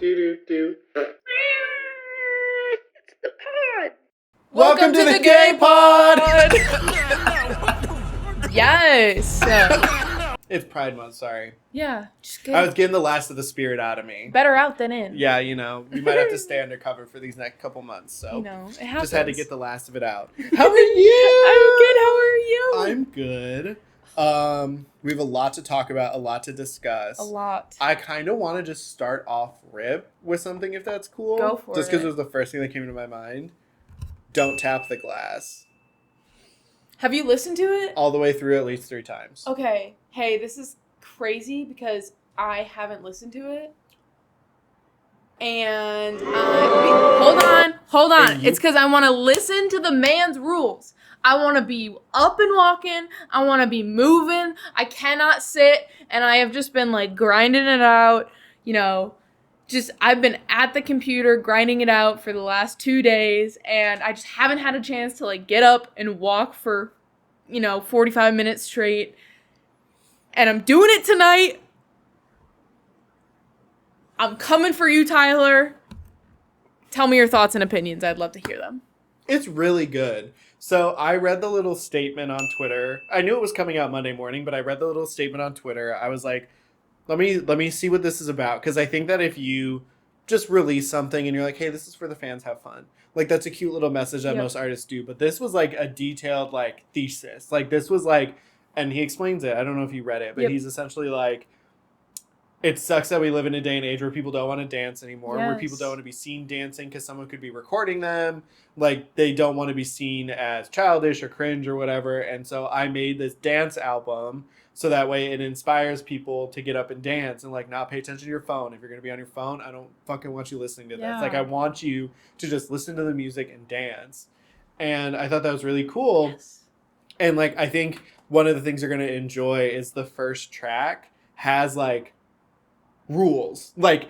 Do. It's the pod. Welcome to the G.A.Y pod. Yes. It's Pride Month. Sorry. Yeah. Just I was getting the last of the spirit out of me. better out than in. Yeah, we might have to stay undercover for these next couple months. So it happens. Just had to get the last of it out. How are you? I'm good. How are you? I'm good. We have a lot to talk about, a lot to discuss. A lot. I kind of want to just start off rip with something, if that's cool. Go for just it. because it was the first thing that came to my mind. Don't tap the glass. Have you listened to it? All the way through at least 3 times. Okay. Hey, this is crazy because I haven't listened to it. And hold on. It's because I want to listen to the man's rules. I want to be up and walking. I want to be moving. I cannot sit. And I have just been like grinding it out. I've been at the computer grinding it out for the last 2 days. And I just haven't had a chance to like get up and walk for, 45 minutes straight. And I'm doing it tonight. I'm coming for you, Tyler. Tell me your thoughts and opinions. I'd love to hear them. It's really good. So I read the little statement on Twitter. I knew it was coming out Monday morning, but I read the little statement on Twitter. I was like, let me see what this is about. Because I think that if you just release something and you're like, hey, this is for the fans, have fun. Like, that's a cute little message that most artists do. But this was like a detailed like thesis. Like, this was like, and he explains it. I don't know if you read it, but he's essentially like, it sucks that we live in a day and age where people don't want to dance anymore, where people don't want to be seen dancing because someone could be recording them. Like, they don't want to be seen as childish or cringe or whatever. And so I made this dance album so that way it inspires people to get up and dance and, like, not pay attention to your phone. If you're going to be on your phone, I don't fucking want you listening to this. Like, I want you to just listen to the music and dance. And I thought that was really cool. Yes. And, like, I think one of the things you're going to enjoy is the first track has, like, rules. Like,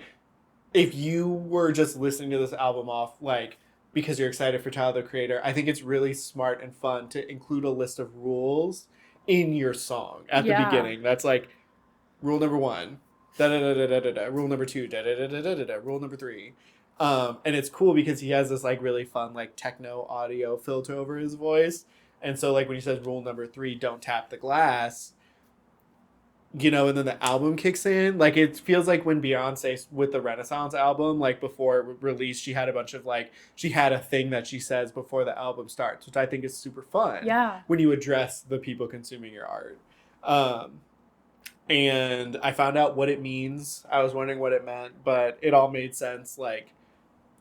if you were just listening to this album off, like, because you're excited for Tyler, the Creator, I think it's really smart and fun to include a list of rules in your song at the beginning. That's like, rule number 1, da-da-da-da-da-da-da, rule number 2, da-da-da-da-da-da, rule number 3. And it's cool because he has this, like, really fun, like, techno audio filter over his voice. And so, like, when he says rule number 3, don't tap the glass, and then the album kicks in. Like, it feels like when Beyonce with the Renaissance album, like, before it released, she had a bunch of, like, she had a thing that she says before the album starts, which I think is super fun. Yeah. When you address the people consuming your art. And I found out what it means. I was wondering what it meant, but it all made sense. Like,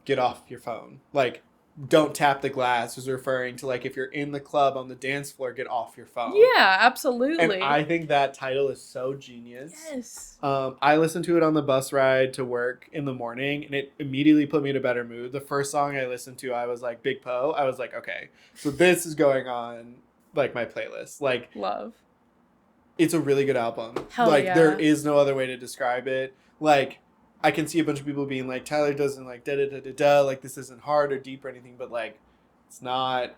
get off your phone. Like, don't tap the glass was referring to, like, if you're in the club on the dance floor, get off your phone. Yeah, absolutely. And I think that title is so genius. Yes. I listened to it on the bus ride to work in the morning, and it immediately put me in a better mood. The first song I listened to, I was like, Big Poe. I was like, okay, so this is going on, like, my playlist. Like, love. It's a really good album. Hell like, yeah. There is no other way to describe it. Like, I can see a bunch of people being like, Tyler doesn't, like, da-da-da-da-da, like, this isn't hard or deep or anything, but, like, it's not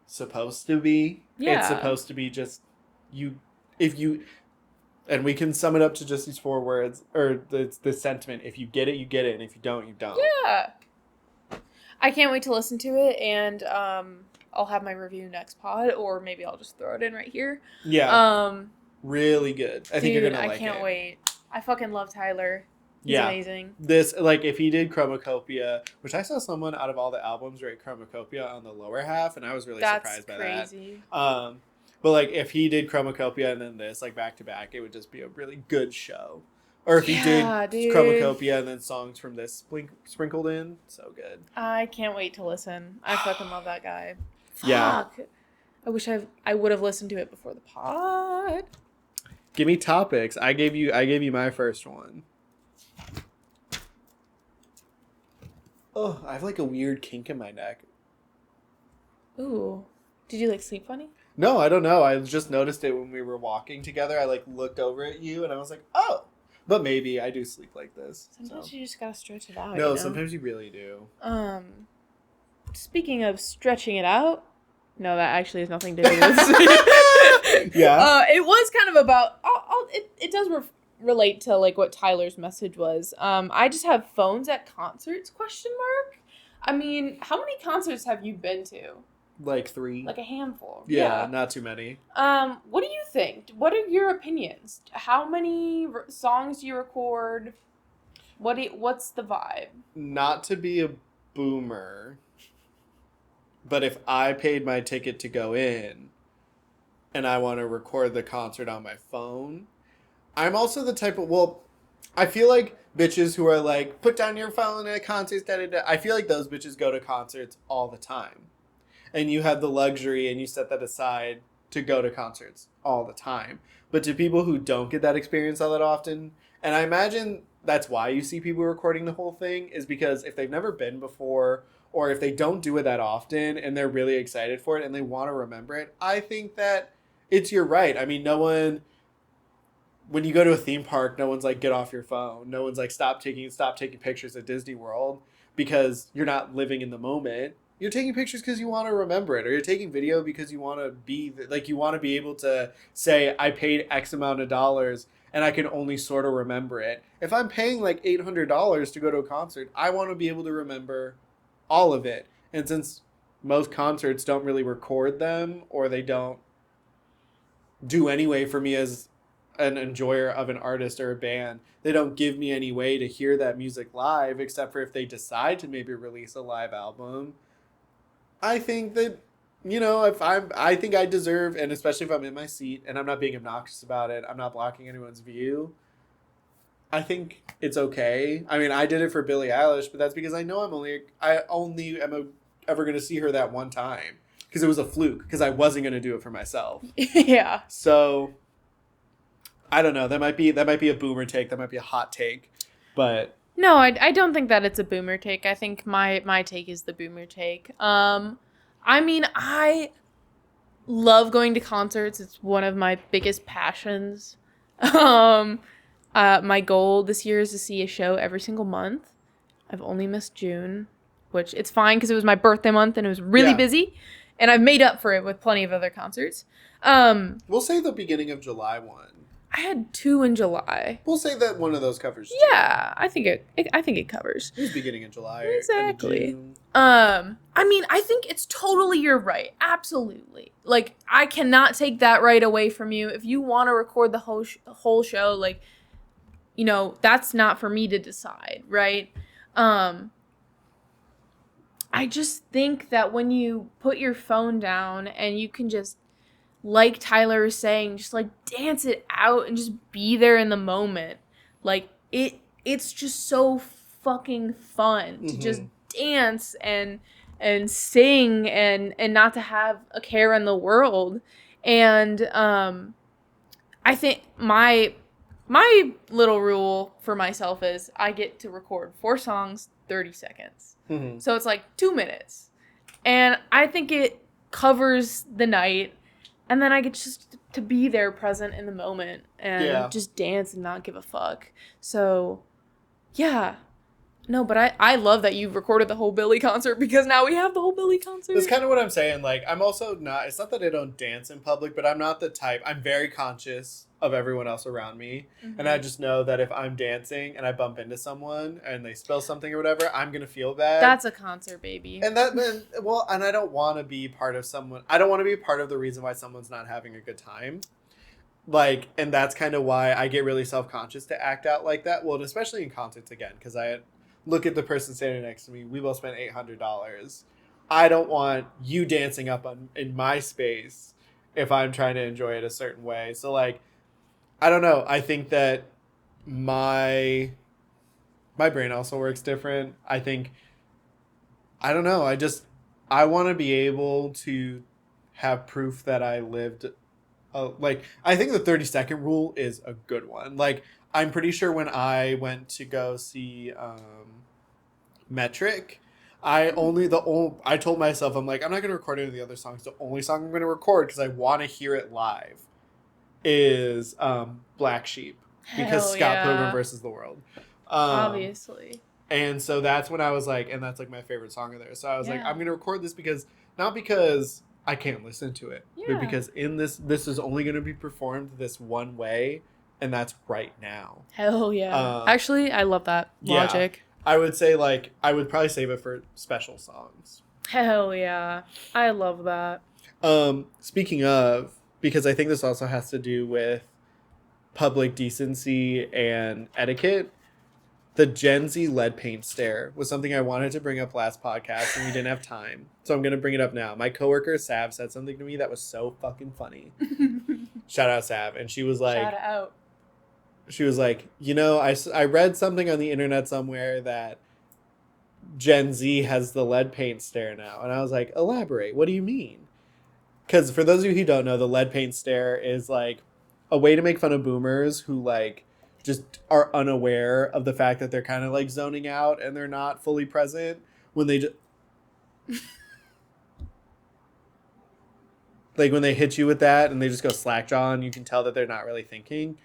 supposed to be. Yeah. It's supposed to be just, and we can sum it up to just these 4 words, or the sentiment, if you get it, you get it, and if you don't, you don't. Yeah. I can't wait to listen to it, and I'll have my review next pod, or maybe I'll just throw it in right here. Yeah. Really good. I think you're going to like it. I can't wait. I fucking love Tyler. He's amazing. This, like, if he did Chromacopia, which I saw someone out of all the albums rate Chromacopia on the lower half, and I was really surprised by that. That's crazy. But, like, if he did Chromacopia and then this, like, back to back, it would just be a really good show. Or if he did Chromacopia and then songs from this sprinkled in, so good. I can't wait to listen. I fucking love that guy. Yeah. Fuck. I wish I would have listened to it before the pod. Give me topics. I gave you my first one. Oh, I have, like, a weird kink in my neck. Ooh. Did you, like, sleep funny? No, I don't know. I just noticed it when we were walking together. I, like, looked over at you and I was like, oh. But maybe I do sleep like this. Sometimes you just gotta stretch it out. No, sometimes you really do. Speaking of stretching it out, no, that actually has nothing to do with this. Yeah. It was kind of about. It does relate to like what Tyler's message was. I just have phones at concerts, question mark. I mean, how many concerts have you been to? Like 3. Like a handful. Yeah, not too many. What do you think? What are your opinions? How many songs do you record? What's the vibe? Not to be a boomer, but if I paid my ticket to go in and I want to record the concert on my phone, I'm also the type of, well, I feel like bitches who are like, put down your phone at concerts, da da da. I feel like those bitches go to concerts all the time. And you have the luxury and you set that aside to go to concerts all the time. But to people who don't get that experience all that often, and I imagine that's why you see people recording the whole thing, is because if they've never been before, or if they don't do it that often and they're really excited for it and they want to remember it, I think that it's your right. I mean, no one, when you go to a theme park, no one's like, get off your phone. No one's like, stop taking pictures at Disney World, because you're not living in the moment. You're taking pictures because you want to remember it, or you're taking video because you want to be like, you want to be able to say, I paid X amount of dollars and I can only sort of remember it. If I'm paying like $800 to go to a concert, I want to be able to remember all of it. And since most concerts don't really record them, or they don't do anyway for me as an enjoyer of an artist or a band, they don't give me any way to hear that music live, except for if they decide to maybe release a live album. I think that, I think I deserve, and especially if I'm in my seat and I'm not being obnoxious about it, I'm not blocking anyone's view, I think it's okay. I mean, I did it for Billie Eilish, but that's because I know I only am ever going to see her that one time, because it was a fluke, because I wasn't going to do it for myself. Yeah. So I don't know. That might be a boomer take. That might be a hot take, but No, I don't think that it's a boomer take. I think my take is the boomer take. I mean, I love going to concerts. It's one of my biggest passions. My goal this year is to see a show every single month. I've only missed June, which it's fine because it was my birthday month and it was really busy, and I've made up for it with plenty of other concerts. We'll say the beginning of July one. I had 2 in July. We'll say that one of those covers too. Yeah, I think it covers. It was beginning of July. Exactly. June. I mean, I think it's totally your right. Absolutely. Like, I cannot take that right away from you. If you want to record the whole show, like, that's not for me to decide, right? I just think that when you put your phone down and you can just, like Tyler was saying, just like dance it out and just be there in the moment. Like it's just so fucking fun to just dance and sing and not to have a care in the world. And I think my little rule for myself is I get to record 4 songs, 30 seconds. Mm-hmm. So it's like 2 minutes. And I think it covers the night. And then I get just to be there present in the moment and just dance and not give a fuck. So, yeah. No, but I love that you recorded the whole Billie concert, because now we have the whole Billie concert. That's kind of what I'm saying. Like, I'm also not, it's not that I don't dance in public, but I'm not the type, I'm very conscious of everyone else around me. Mm-hmm. And I just know that if I'm dancing and I bump into someone and they spill something or whatever, I'm going to feel bad. That's a concert, baby. And and I don't want to be part of I don't want to be part of the reason why someone's not having a good time. Like, and that's kind of why I get really self-conscious to act out like that. Well, and especially in concerts, again, because look at the person standing next to me. We both spent $800. I don't want you dancing up in my space if I'm trying to enjoy it a certain way. So, like, I don't know. I think that my brain also works different. I don't know. I want to be able to have proof that I lived. I think the 30-second rule is a good one. Like, I'm pretty sure when I went to go see Metric, I told myself, I'm like, I'm not going to record any of the other songs. The only song I'm going to record, because I want to hear it live, is Black Sheep, because Scott Pilgrim versus the World. Obviously. And so that's when I was like, and that's like my favorite song of theirs. So I was like, I'm going to record this not because I can't listen to it, but because in this is only going to be performed this one way and that's right now. Hell yeah. Actually, I love that logic. I would say, like, I would probably save it for special songs. Hell yeah. I love that. Speaking of, because I think this also has to do with public decency and etiquette, the Gen Z lead paint stare was something I wanted to bring up last podcast and we didn't have time. So I'm going to bring it up now. My coworker, Sav, said something to me that was so fucking funny. Shout out, Sav. And she was like... Shout out. She was like, you know, I read something on the internet somewhere that Gen Z has the lead paint stare now. And I was like, elaborate. What do you mean? Because for those of you who don't know, the lead paint stare is like a way to make fun of boomers who like just are unaware of the fact that they're kind of like zoning out and they're not fully present when they just... like when they hit you with that and they just go slackjaw and you can tell that they're not really thinking.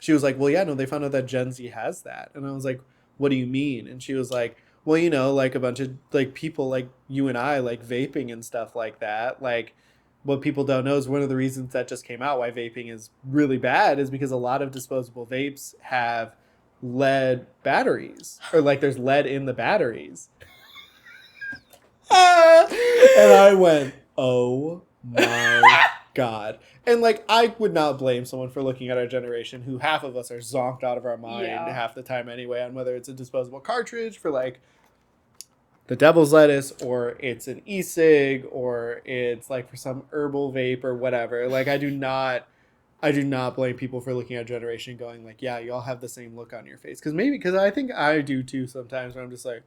She was like, well, yeah, no, they found out that Gen Z has that. And I was like, what do you mean? And she was like, well, you know, like a bunch of like people like you and I like vaping and stuff like that. Like what people don't know is one of the reasons that just came out why vaping is really bad is because a lot of disposable vapes have lead batteries or like there's lead in the batteries. And I went, oh my God. And like, I would not blame someone for looking at our generation who half of us are zonked out of our mind half the time anyway on whether it's a disposable cartridge for like the devil's lettuce or it's an e-cig or it's like for some herbal vape or whatever. Like I do not blame people for looking at our generation and going like, yeah, you all have the same look on your face. Because I think I do too sometimes where I'm just like,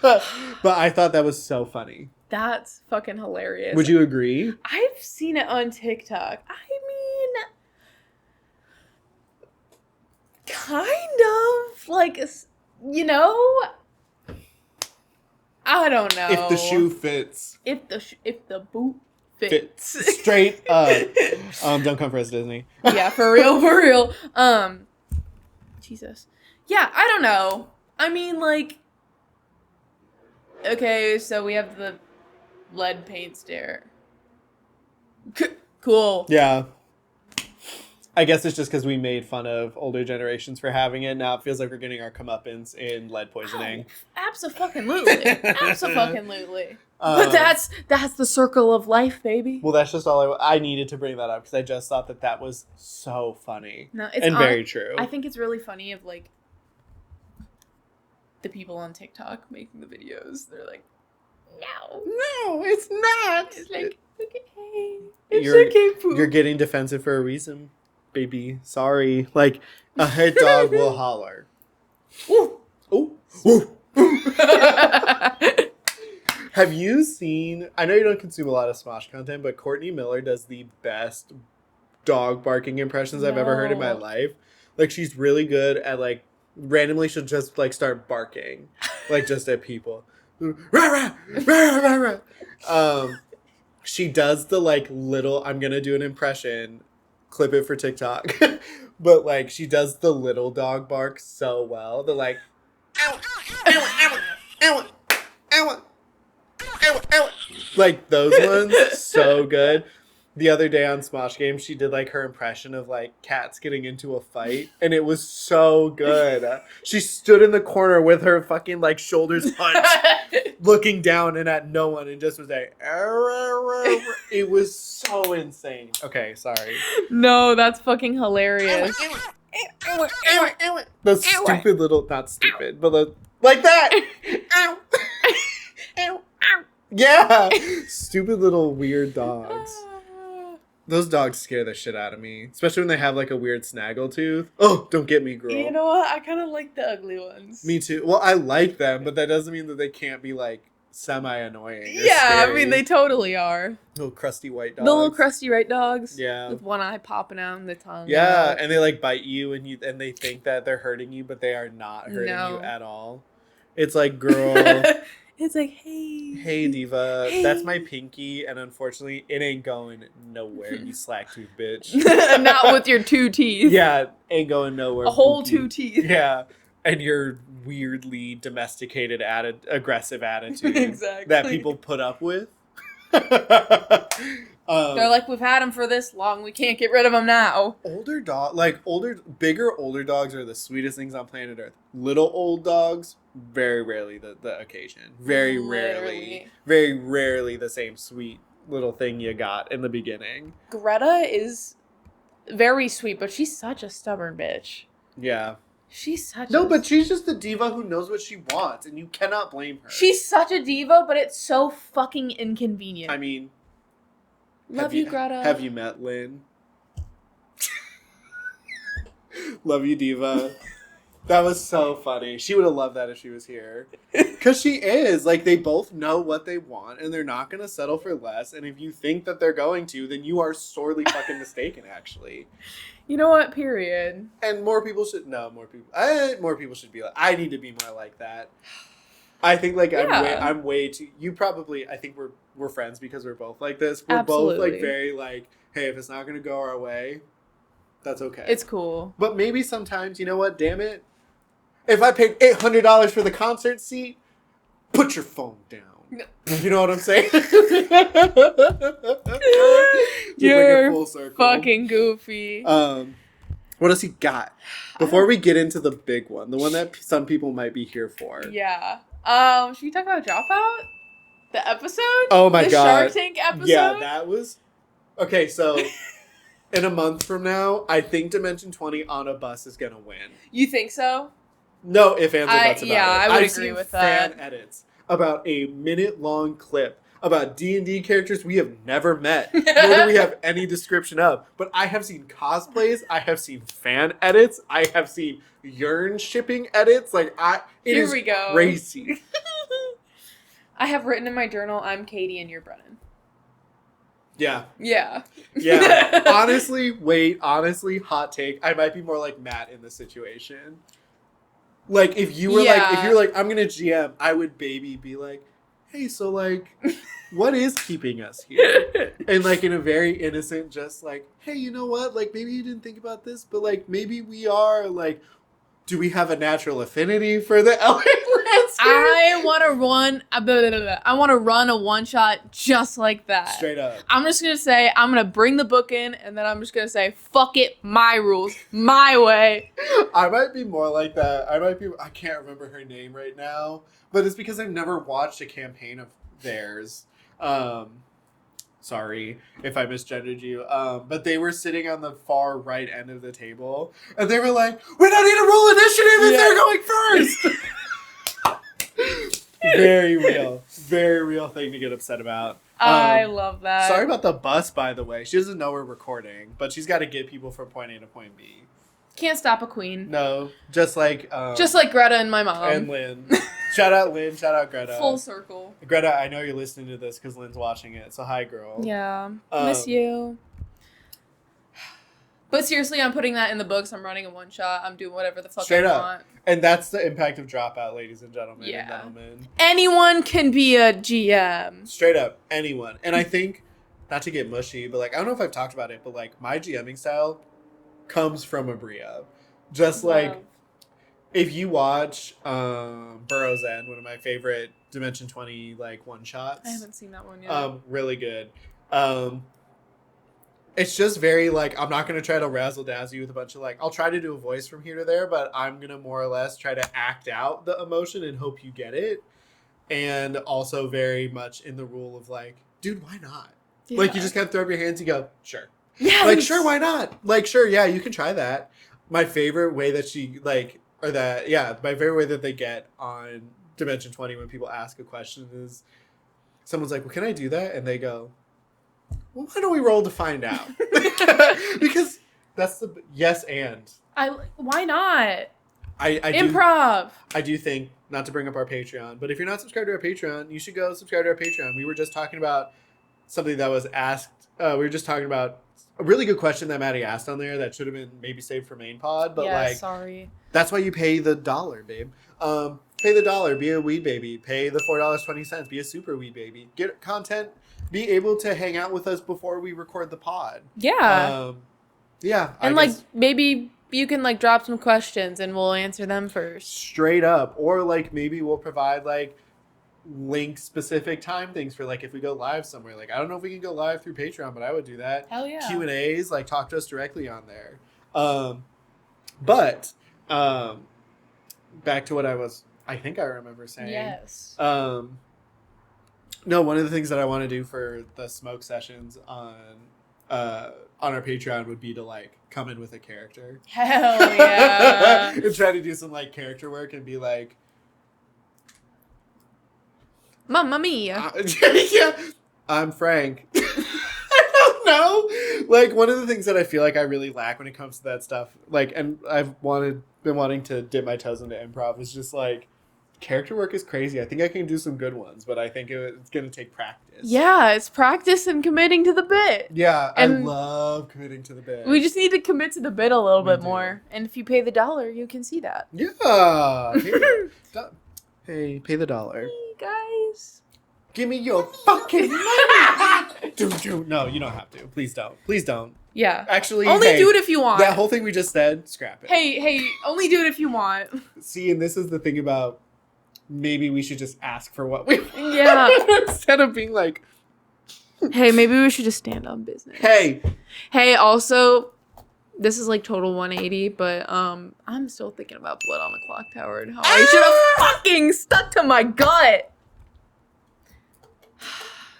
but I thought that was so funny. That's fucking hilarious. Would you agree? I've seen it on TikTok. I mean, kind of. Like, you know, I don't know. If the shoe fits. If the boot fits. Straight up. Don't come for us, Disney. Yeah, for real. Jesus. Yeah, I don't know. I mean, like, okay, so we have the lead paint stare. Cool. Yeah. I guess it's just because we made fun of older generations for having it. Now it feels like we're getting our comeuppance in lead poisoning. Oh, abso-fucking-lutely. Abso-fucking-lutely. But that's the circle of life, baby. Well, that's just all I needed to bring that up because I just thought that was so funny. No, it's very true. I think it's really funny of like the people on TikTok making the videos. They're like, no, it's not. It's like, okay, it's okay, poo. You're getting defensive for a reason, baby. Sorry. Like, a hit dog will holler. Ooh. Ooh. Ooh. Have you seen... I know you don't consume a lot of Smosh content, but Courtney Miller does the best dog barking impressions I've ever heard in my life. Like, she's really good at, like, randomly she'll just, like, start barking. Like, just at people. Rah, rah, rah, rah, rah. She does the like little I'm gonna do an impression, clip it for TikTok. But like she does the little dog bark so well. The like ow, ow, ow, ow, ow, ow, ow. Like those ones so good. The other day on Smosh Game, she did like her impression of like cats getting into a fight, and it was so good. She stood in the corner with her fucking like shoulders hunched, looking down and at no one, and just was like, it was so insane. Okay, sorry. No, that's fucking hilarious. The stupid little, not stupid, but like that. Yeah, stupid little weird dogs. Those dogs scare the shit out of me. Especially when they have, like, a weird snaggle tooth. Oh, don't get me, girl. You know what? I kind of like the ugly ones. Me too. Well, I like them, but that doesn't mean that they can't be, like, semi-annoying. Yeah, I mean, they totally are. Little crusty white dogs. The little crusty white dogs. Yeah. With one eye popping out and the tongue. Yeah, and they, like, bite you, and they think that they're hurting you, but they are not hurting you at all. It's like, girl... It's like, hey. Hey, diva. Hey. That's my pinky, and unfortunately, it ain't going nowhere, you slack tooth bitch. Not with your 2 teeth. Yeah, ain't going nowhere. A whole 2 teeth. Yeah, and your weirdly domesticated, aggressive attitude exactly. that people put up with. They're like, we've had him for this long, we can't get rid of him now. Bigger, older dogs are the sweetest things on planet Earth. Little old dogs, very rarely the occasion. Very rarely the same sweet little thing you got in the beginning. Greta is very sweet, but she's such a stubborn bitch. Yeah. But she's just the diva who knows what she wants, and you cannot blame her. She's such a diva, but it's so fucking inconvenient. I mean... Love you, Greta. Have you met Lynn? Love you, diva. That was so funny. She would have loved that if she was here. Because she is. Like, they both know what they want, and they're not going to settle for less. And if you think that they're going to, then you are sorely fucking mistaken, actually. You know what? Period. And more people should... No, more people should be like... I need to be more like that. I think, like, yeah. I'm way too... You probably... I think we're friends because we're both like this. We're Absolutely. both, like, very, like, hey, if it's not going to go our way, that's okay. It's cool. But maybe sometimes, you know what? Damn it. If I paid $800 for the concert seat, put your phone down. You know what I'm saying? You're full circle. Fucking goofy. What else you got? Before we get into the big one, the one that some people might be here for. Yeah. Should we talk about Dropout? The episode? Oh my god. The Shark Tank episode? Yeah, that was... Okay, so... in a month from now, I think Dimension 20 on a bus is going to win. You think so? No ifs, ands, or buts about it. I would agree with that. I've seen fan edits about a minute-long clip about D&D characters we have never met, nor do we have any description of. But I have seen cosplays, I have seen fan edits, I have seen Yearn shipping edits. Like, Here we go. Crazy. I have written in my journal, I'm Katie and you're Brennan. Yeah. Yeah. Yeah. Honestly, hot take. I might be more like Matt in this situation. Like, if you were like, I'm gonna GM, I would be like, hey, so like, what is keeping us here? And like, in a very innocent, just like, hey, you know what? Like, maybe you didn't think about this, but like, maybe we are like, do we have a natural affinity for the LA landscape? I want to run a one shot just like that. Straight up. I'm just gonna say I'm gonna bring the book in, and then I'm just gonna say fuck it, my rules, my way. I might be more like that. I can't remember her name right now, but it's because I've never watched a campaign of theirs. Sorry if I misgendered you. But they were sitting on the far right end of the table, and they were like, we don't need to roll initiative if they're going first! Very real thing to get upset about. I love that. Sorry about the bus, by the way. She doesn't know we're recording, but she's got to get people from point A to point B. Can't stop a queen. No, just like Greta and my mom. And Lynn. Shout out Lynn, shout out Greta. Full circle. Greta, I know you're listening to this because Lynn's watching it, so hi, girl. Yeah, miss you. But seriously, I'm putting that in the books. I'm running a one shot. I'm doing whatever the fuck I want. And that's the impact of Dropout, ladies and gentlemen. Yeah. And gentlemen. Anyone can be a GM. Straight up, anyone. And I think, not to get mushy, but like, I don't know if I've talked about it, but like, my GMing style comes from Abria. Just like, if you watch Burrow's End, one of my favorite Dimension 20 like one shots. I haven't seen that one yet. Really good. It's just very like, I'm not going to try to razzle dazzle you with a bunch of like, I'll try to do a voice from here to there, but I'm going to more or less try to act out the emotion and hope you get it. And also very much in the rule of like, dude, why not? Yeah. Like, you just kind of throw up your hands and go, sure. Yeah. Like, sure, why not? Like, sure, yeah, you can try that. My favorite way that she, like, or that, yeah, my favorite way that they get on Dimension 20 when people ask a question is someone's like, well, can I do that? And they go, well, why don't we roll to find out? Because that's the yes and. Why not? I Improv. I do think, not to bring up our Patreon, but if you're not subscribed to our Patreon, you should go subscribe to our Patreon. We were just talking about something that was asked. We were just talking about a really good question that Maddie asked on there that should have been maybe saved for main pod, but sorry. That's why you pay the $1, babe. Pay the $1, be a weed baby. Pay the $4.20, be a super weed baby. Get content, be able to hang out with us before we record the pod. Yeah. Yeah. And like, maybe you can like drop some questions and we'll answer them first. Straight up. Or like, maybe we'll provide like link specific time things for like if we go live somewhere. Like I don't know if we can go live through Patreon, but I would do that. Hell yeah. Q&As, like talk to us directly on there. But back to what I think I remember saying. Yes. No, one of the things that I want to do for the smoke sessions on our Patreon would be to like come in with a character. Hell yeah. And try to do some like character work and be like, Mamma mia. yeah, I'm Frank. I don't know. Like one of the things that I feel like I really lack when it comes to that stuff, like, and I've been wanting to dip my toes into improv, is just like character work is crazy. I think I can do some good ones, but I think it's gonna take practice. Yeah, it's practice and committing to the bit. Yeah, And I love committing to the bit. We just need to commit to the bit a little We bit do. more. And if you pay the $1, you can see that. Yeah. Hey, pay the $1. Hey, guys. Give me your fucking money. No, you don't have to. Please don't. Please don't. Yeah. Actually, Only hey, do it if you want. that whole thing we just said, scrap it. Hey, only do it if you want. See, and this is the thing about maybe we should just ask for what we want. Yeah. Instead of being like, Hey, maybe we should just stand on business. hey. Hey, also, this is like total 180, but I'm still thinking about Blood on the Clock Tower and how I should have fucking stuck to my gut.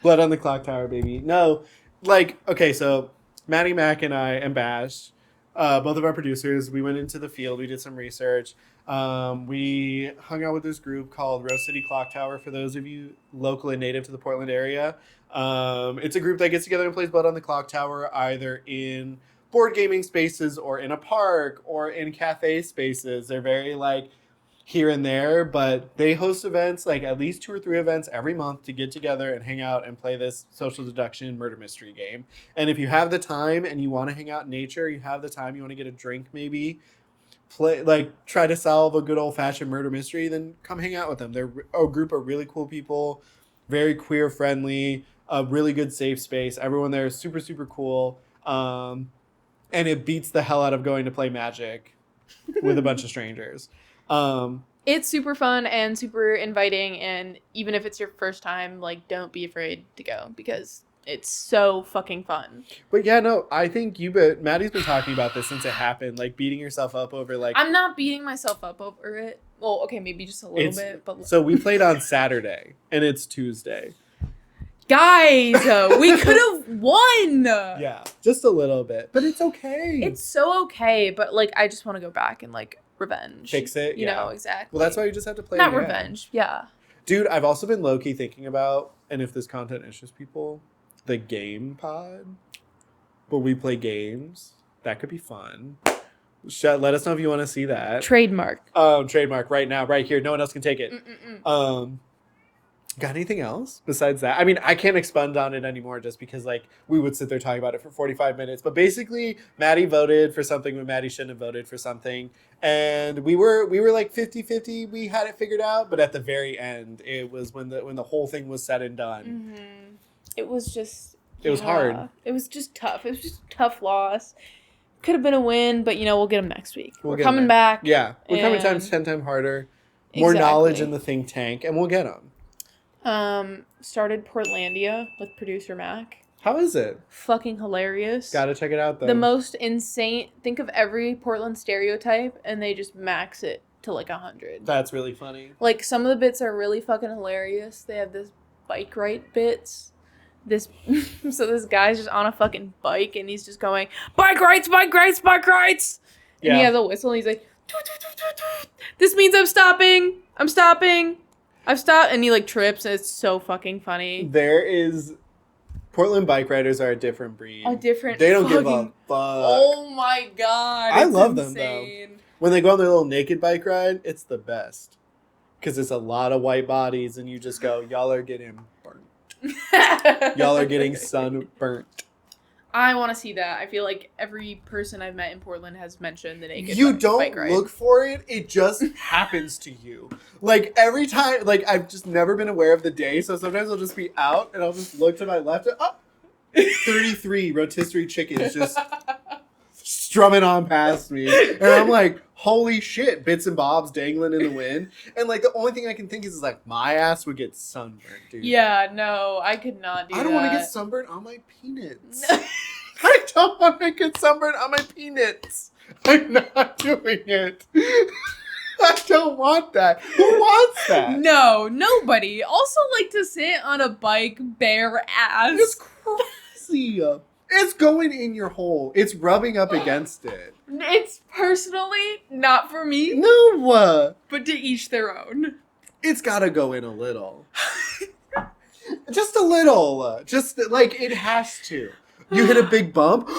Blood on the Clock Tower, baby. No, like, okay, so Maddie Mack and I and Bash, both of our producers, we went into the field, we did some research. We hung out with this group called Rose City Clock Tower, for those of you local and native to the Portland area. It's a group that gets together and plays Blood on the Clock Tower, either in board gaming spaces or in a park or in cafe spaces. They're very like here and there, but they host events, like at least 2 or 3 events every month to get together and hang out and play this social deduction murder mystery game. And if you have the time and you want to hang out in nature, you have the time, you want to get a drink maybe, play, like try to solve a good old fashioned murder mystery, then come hang out with them. They're a group of really cool people, very queer friendly, a really good safe space. Everyone there is super, super cool. And it beats the hell out of going to play Magic with a bunch of strangers. It's super fun and super inviting, and even if it's your first time, like, don't be afraid to go because it's so fucking fun. But yeah, no, I think Maddie's been talking about this since it happened, like beating yourself up over like. I'm not beating myself up over it. Well, okay, maybe just a little bit, but so we played on Saturday and it's Tuesday. Guys, we could have won. Yeah, just a little bit, but it's okay. It's so okay, but like I just want to go back and like revenge. Fix it, You yeah. know, exactly. Well, that's why you just have to play. Not in your head. revenge, yeah. Dude, I've also been low-key thinking about, and if this content interests people, the game pod, where we play games. That could be fun. Let us know if you want to see that. Trademark. Trademark right now, right here. No one else can take it. Got anything else besides that? I mean, I can't expand on it anymore just because like we would sit there talking about it for 45 minutes. But basically, Maddie voted for something when Maddie shouldn't have voted for something. And we were like 50-50. We had it figured out, but at the very end, it was when the whole thing was said and done. Mm-hmm. It was just It was hard. It was just tough. It was just a tough loss. Could have been a win, but you know, we'll get them next week. We're coming back. Yeah, we're coming times 10 times harder. More knowledge in the think tank, and we'll get them. Started Portlandia with producer Mac. How is it? Fucking hilarious. Gotta check it out though. The most insane. Think of every Portland stereotype, and they just max it to like 100. That's really funny. Like some of the bits are really fucking hilarious. They have this bike ride bits. So this guy's just on a fucking bike, and he's just going bike rides, bike rides, bike rides. And he has a whistle, and he's like, "Toot, toot, toot, toot, toot. This means I'm stopping. I'm stopping. I've stopped," and he like trips, and it's so fucking funny. Portland bike riders are a different breed. They don't give a fuck. Oh my god. I love insane. them though. When they go on their little naked bike ride, it's the best. Because it's a lot of white bodies, and you just go, y'all are getting burnt. Y'all are getting sunburnt. I want to see that. I feel like every person I've met in Portland has mentioned the naked You bike don't ride. look for it. It just happens to you. Like every time, like I've just never been aware of the day. So sometimes I'll just be out and I'll just look to my left and 33 rotisserie chickens just strumming on past me. And I'm like, holy shit, bits and bobs dangling in the wind. And like the only thing I can think is like my ass would get sunburned, dude. Yeah, no, I could not do that. I don't want to get sunburned on my peanuts. I don't want to get sunburned on my peanuts. I'm not doing it. I don't want that. Who wants that? No, nobody. Also like to sit on a bike bare ass. It's crazy. It's going in your hole. It's rubbing up against it. It's personally not for me. No. But to each their own. It's gotta go in a little. Just a little. Just like it has to. You hit a big bump.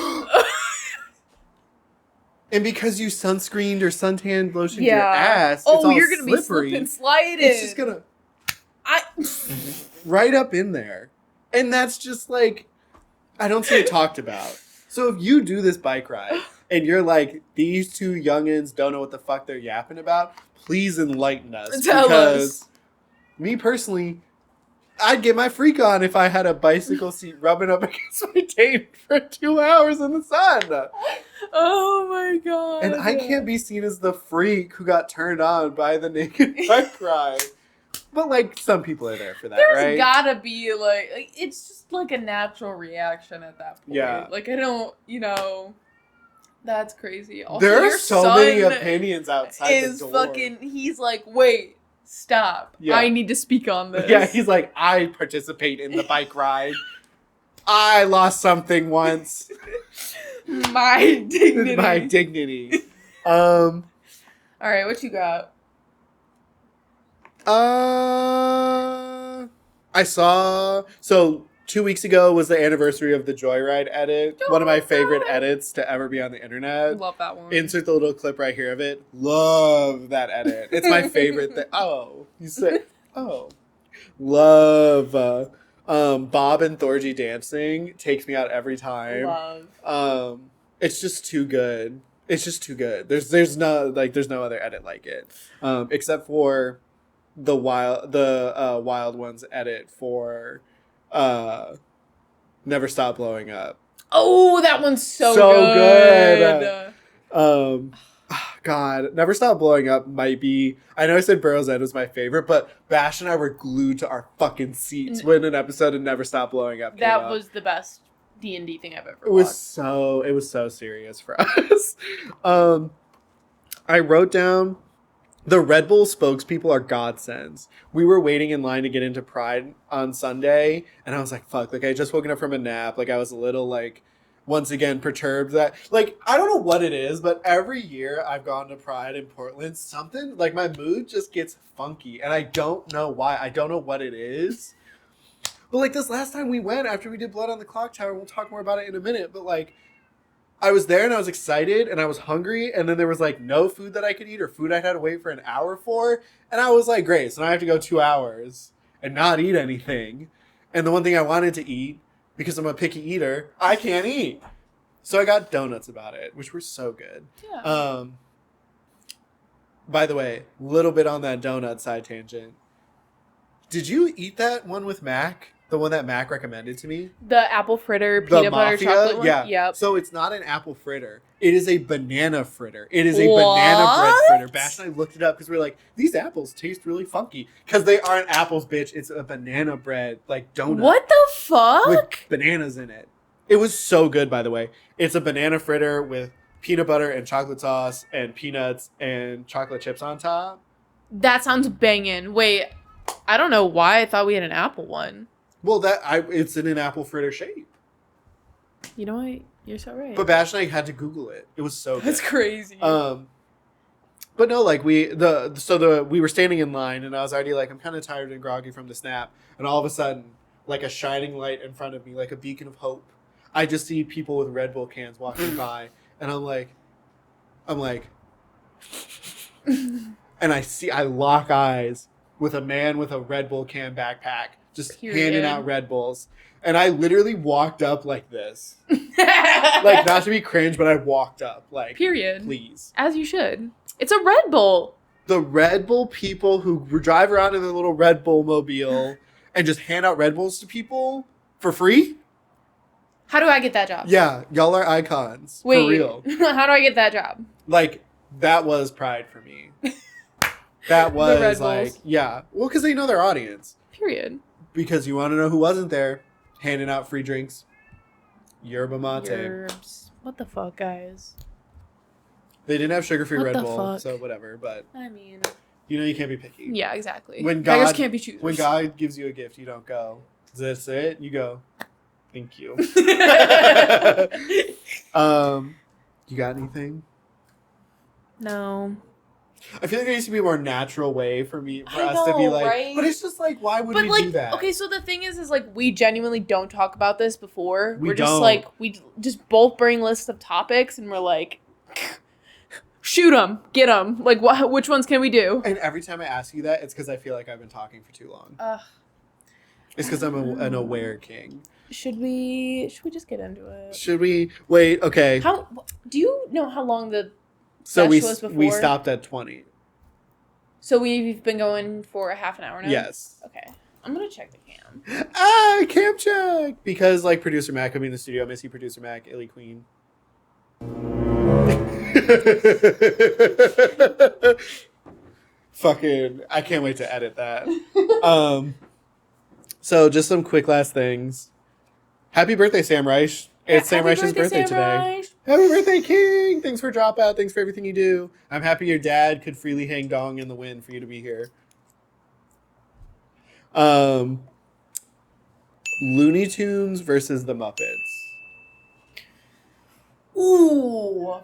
And because you sunscreened or suntanned lotioned your ass, it's all you're gonna slippery. Be slip and sliding. It's just gonna right up in there. And that's just like, I don't see it talked about. So if you do this bike ride and you're like, these two youngins don't know what the fuck they're yapping about, please enlighten us. Tell us. Me personally, I'd get my freak on if I had a bicycle seat rubbing up against my tape for 2 hours in the sun. Oh my god. And I can't be seen as the freak who got turned on by the naked bike ride. But like some people are there for that, There's right? gotta be like it's just like a natural reaction at that point. Yeah. Like I don't, that's crazy. Also, there are your so son many opinions outside the door. He's like, wait, stop. Yeah. I need to speak on this. Yeah, he's like, I participate in the bike ride. I lost something once. My dignity. My dignity. All right, what you got? I saw. So 2 weeks ago was the anniversary of the Joyride edit. One of my favorite edits to ever be on the internet. Love that one. Insert the little clip right here of it. Love that edit. It's my favorite thing. Oh, you said. Oh, love. Bob and Thorgy dancing takes me out every time. Love. It's just too good. It's just too good. There's no other edit like it, except for the Wild Ones edit for Never Stop Blowing Up. Oh, that one's so good. God, Never Stop Blowing Up might be. I know I said Burrow's End was my favorite, but Bash and I were glued to our fucking seats when an episode of Never Stop Blowing Up came That up. was the best D&D thing I've ever watched. It was so serious for us. I wrote down the Red Bull spokespeople are godsends. We were waiting in line to get into Pride on Sunday, and I was like, fuck, like I had just woken up from a nap. Like I was a little like once again perturbed that like I don't know what it is, but every year I've gone to Pride in Portland, something like my mood just gets funky, and I don't know why. I don't know what it is. But like this last time we went after we did Blood on the Clock Tower, we'll talk more about it in a minute, but like I was there and I was excited and I was hungry, and then there was like no food that I could eat or food I had to wait for an hour for, and I was like, great, so now I have to go 2 hours and not eat anything. And the one thing I wanted to eat, because I'm a picky eater, I can't eat. So I got donuts about it, which were so good. Yeah. By the way, little bit on that donut side tangent. Did you eat that one with Mac? The one that Mac recommended to me? The apple fritter, peanut butter, chocolate one? Yeah. Yep. So it's not an apple fritter. It is a banana fritter. It is a banana bread fritter. Bash and I looked it up because we were like, these apples taste really funky. Because they aren't apples, bitch. It's a banana bread, like donut. What the fuck? With bananas in it. It was so good, by the way. It's a banana fritter with peanut butter and chocolate sauce and peanuts and chocolate chips on top. That sounds banging. Wait, I don't know why I thought we had an apple one. Well, it's in an apple fritter shape. You know what? You're so right. But Bash and I had to Google it. It was so good. That's crazy. But no, like we were standing in line, and I was already like, I'm kind of tired and groggy from the snap, and all of a sudden, like a shining light in front of me, like a beacon of hope, I just see people with Red Bull cans walking by, and I'm like, and I lock eyes with a man with a Red Bull can backpack, just handing out Red Bulls. And I literally walked up like this. Like, not to be cringe, but I walked up. Like, period. Please. As you should. It's a Red Bull. The Red Bull people who drive around in their little Red Bull mobile and just hand out Red Bulls to people for free? How do I get that job? Yeah, y'all are icons. Wait, for real. How do I get that job? Like, that was pride for me. That was Red like, Bulls. yeah. Well, because they know their audience. Period. Because you want to know who wasn't there handing out free drinks? Yerba mate. Yerbs. What the fuck, guys? They didn't have sugar-free What Red the Bull, fuck? so whatever. But I mean, you can't be picky. yeah, exactly. When Beggars God can't be choosers. When God gives you a gift, you don't go, "Is this it?" You go, "Thank you." You got anything? No. I feel like there needs to be a more natural way for us to be know, like, right? but it's just like, why would But we like, do that? okay, so the thing is like we genuinely don't talk about this before. We We're just don't. like we just both bring lists of topics, and we're like, shoot them, get them. Like, which ones can we do? And every time I ask you that, it's because I feel like I've been talking for too long. It's because I'm an aware king. Should we just get into it? Should we wait? Okay. How do you know how long the So sesh was before? we stopped at 20. So we've been going for a half an hour now. Yes. Okay, I'm gonna check the cam. Cam check because like producer Mac could be in the studio. I miss you, producer Mac, Illy Queen. Fucking, I can't wait to edit that. So just some quick last things. Happy birthday, Sam Reich. It's Sam Reich's birthday today. Happy birthday, King! Thanks for Dropout. Thanks for everything you do. I'm happy your dad could freely hang dong in the wind for you to be here. Looney Tunes versus the Muppets. Ooh.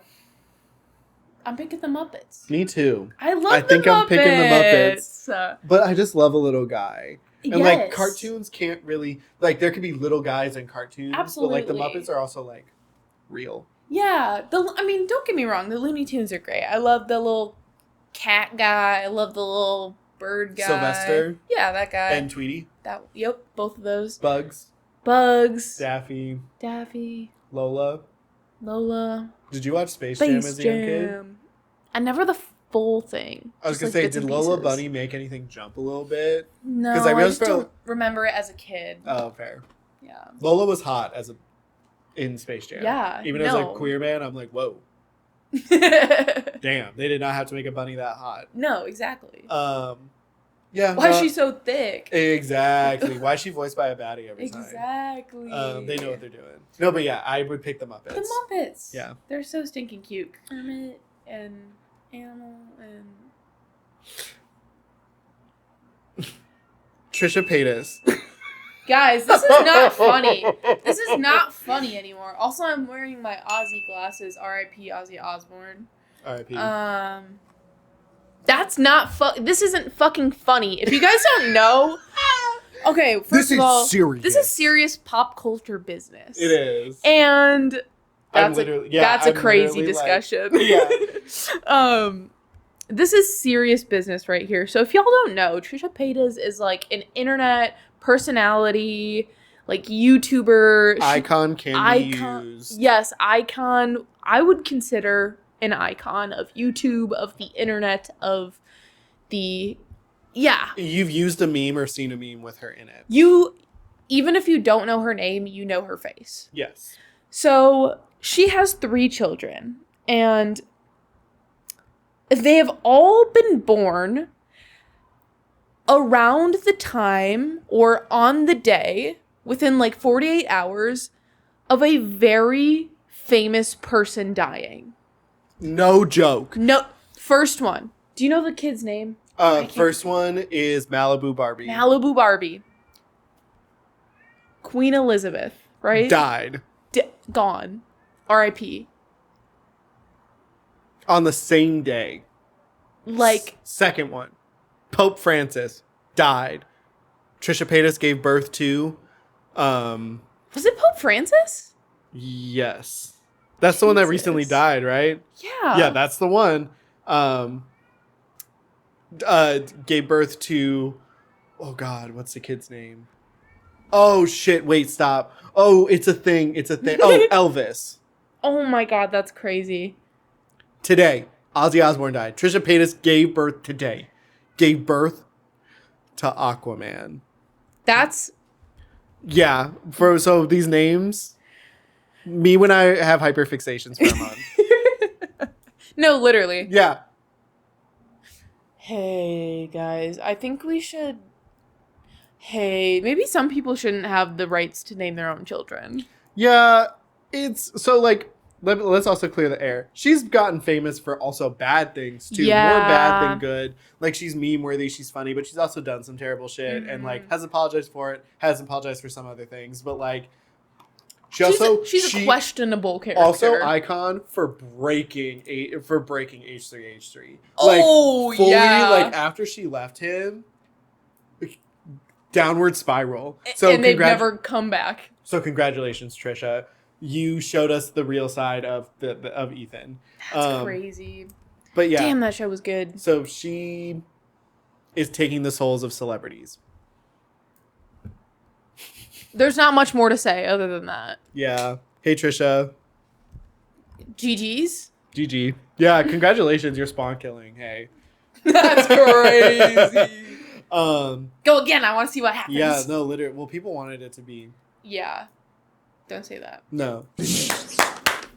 I'm picking the Muppets. Me too. I love I think the Muppets. I'm picking the Muppets. But I just love a little guy. And like Yes. cartoons can't really like there could be little guys in cartoons, Absolutely. but like the Muppets are also like real. Yeah, I mean, don't get me wrong. The Looney Tunes are great. I love the little cat guy. I love the little bird guy. Sylvester. Yeah, that guy. And Tweety. Yep, both of those. Bugs. Daffy. Lola. Lola. Did you watch Space Jam as a young kid? I never the full thing. I was Just, gonna like, say, bits did and Lola pieces. Bunny make anything jump a little bit? No, 'Cause I I realized just don't remember it as a kid. Oh, fair. Yeah. Lola was hot in Space Jam. Yeah, Even as a no. queer man, I'm like, whoa, damn, they did not have to make a bunny that hot. No, exactly. Yeah. Why is she so thick? Exactly. Why is she voiced by a baddie every time? Exactly. They know what they're doing. No, but yeah, I would pick the Muppets. The Muppets. Yeah. They're so stinking cute. Kermit and Animal and... Trisha Paytas. Guys, this is not funny. This is not funny anymore. Also, I'm wearing my Ozzy glasses. R.I.P. Ozzy Osbourne. R.I.P. That's not This isn't fucking funny. If you guys don't know... Okay, first of all, this is serious pop culture business. It is. And that's a crazy discussion. This is serious business right here. So if y'all don't know, Trisha Paytas is like an internet personality, like YouTuber. Icon can be used. Yes, icon. I would consider an icon of YouTube, of the internet, of the... Yeah. You've used a meme or seen a meme with her in it. Even if you don't know her name, you know her face. Yes. So she has 3 children, and they have all been born around the time or on the day, within like 48 hours, of a very famous person dying. No joke. No, first one. Do you know the kid's name? First one is Malibu Barbie. Malibu Barbie. Queen Elizabeth, right? Died. Gone. R.I.P. On the same day. Like... Second one. Pope Francis. Died. Trisha Paytas gave birth to... Was it Pope Francis? Yes. That's the one that recently died, right? Yeah. Yeah, that's the one. Gave birth to... Oh, God. What's the kid's name? Oh, shit. Wait, stop. Oh, it's a thing. Oh, Elvis. Oh, my God. That's crazy. Today, Ozzy Osbourne died. Trisha Paytas gave birth today. Gave birth to Aquaman. That's... Yeah. So these names... Me when I have hyperfixations for a month. No, literally. Yeah. Hey, guys, I think we should... Hey, maybe some people shouldn't have the rights to name their own children. Yeah, it's so like let's also clear the air. She's gotten famous for also bad things too. Yeah. More bad than good. Like she's meme worthy, she's funny, but she's also done some terrible shit and like has apologized for it, has apologized for some other things, but like she's a questionable character. Also icon for breaking H3H3. Oh, like, fully, yeah. Like after she left him, downward spiral. So and they've never come back. So congratulations, Trisha. You showed us the real side of of Ethan. That's crazy. But yeah. Damn, that show was good. So she is taking the souls of celebrities. There's not much more to say other than that. Yeah. Hey, Trisha. GG's. GG. Yeah, congratulations. You're spawn killing. Hey. That's crazy. Go again. I want to see what happens. Yeah, no, literally. Well, people wanted it to be. Yeah. Don't say that. No. Don't say that.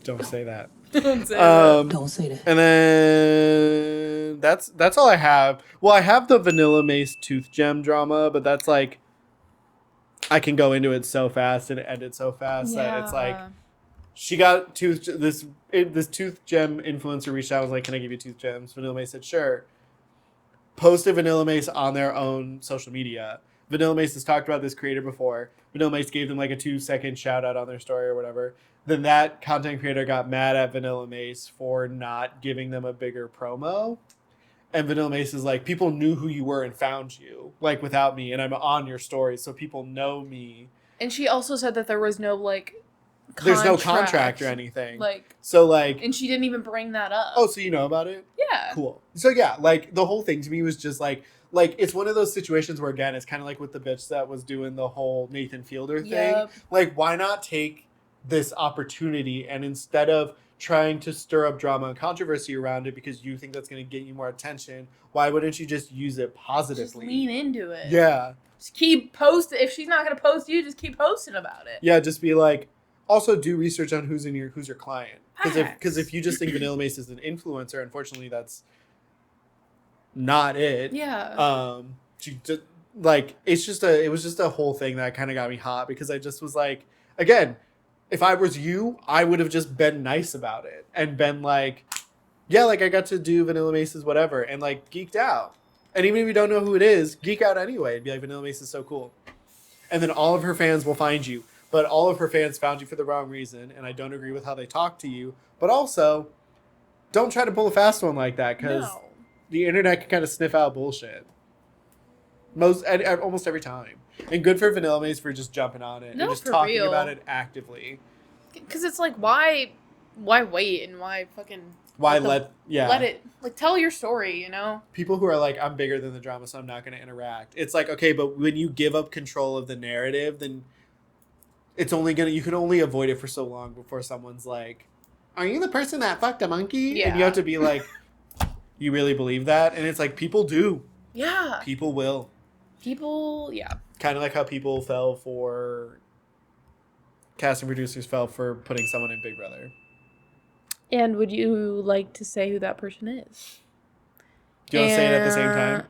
Don't say that. Don't say that. And then that's all I have. Well, I have the Vanilla Mace Tooth Gem drama, but that's like I can go into it so fast and end it so fast that it's like she got this Tooth Gem influencer reached out and was like, "Can I give you tooth gems?" Vanilla Mace said, "Sure." Posted Vanilla Mace on their own social media. Vanilla Mace has talked about this creator before. Vanilla Mace gave them like a 2-second shout out on their story or whatever. Then that content creator got mad at Vanilla Mace for not giving them a bigger promo. And Vanilla Mace is like, people knew who you were and found you, like without me, and I'm on your story, so people know me. And she also said that there was no like there's no contract or anything. Like so like and she didn't even bring that up. Oh, so you know about it? Yeah. Cool. So yeah, like the whole thing to me was just like it's one of those situations where again it's kind of like with the bitch that was doing the whole Nathan Fielder thing. Yep. Like why not take this opportunity and instead of trying to stir up drama and controversy around it because you think that's going to get you more attention, why wouldn't you just use it positively? Just lean into it. Yeah. Just keep posting. If she's not going to post you, just keep posting about it. Yeah, just be like, also do research on who's your client. Because if you just think Vanilla Mace is an influencer, unfortunately that's not it. Yeah. She just it was just a whole thing that kind of got me hot because I just was like, again, if I was you, I would have just been nice about it and been like, yeah, like I got to do Vanilla Mace's whatever and like geeked out. And even if you don't know who it is, geek out anyway and be like, Vanilla Mace is so cool. And then all of her fans will find you. But all of her fans found you for the wrong reason. And I don't agree with how they talk to you. But also, don't try to pull a fast one like that because the internet can kind of sniff out bullshit. Almost every time. And good for Vanilla Mace for just jumping on it and just talking about it actively. Because it's like, why wait and why fucking... Let it, like, tell your story, you know? People who are like, I'm bigger than the drama, so I'm not going to interact. It's like, okay, but when you give up control of the narrative, then it's only you can only avoid it for so long before someone's like, are you the person that fucked a monkey? Yeah. And you have to be like, you really believe that? And it's like, people do. Yeah. People will. Yeah. Kind of like how people fell for... Casting producers fell for putting someone in Big Brother. And would you like to say who that person is? Do you want to say it at the same time?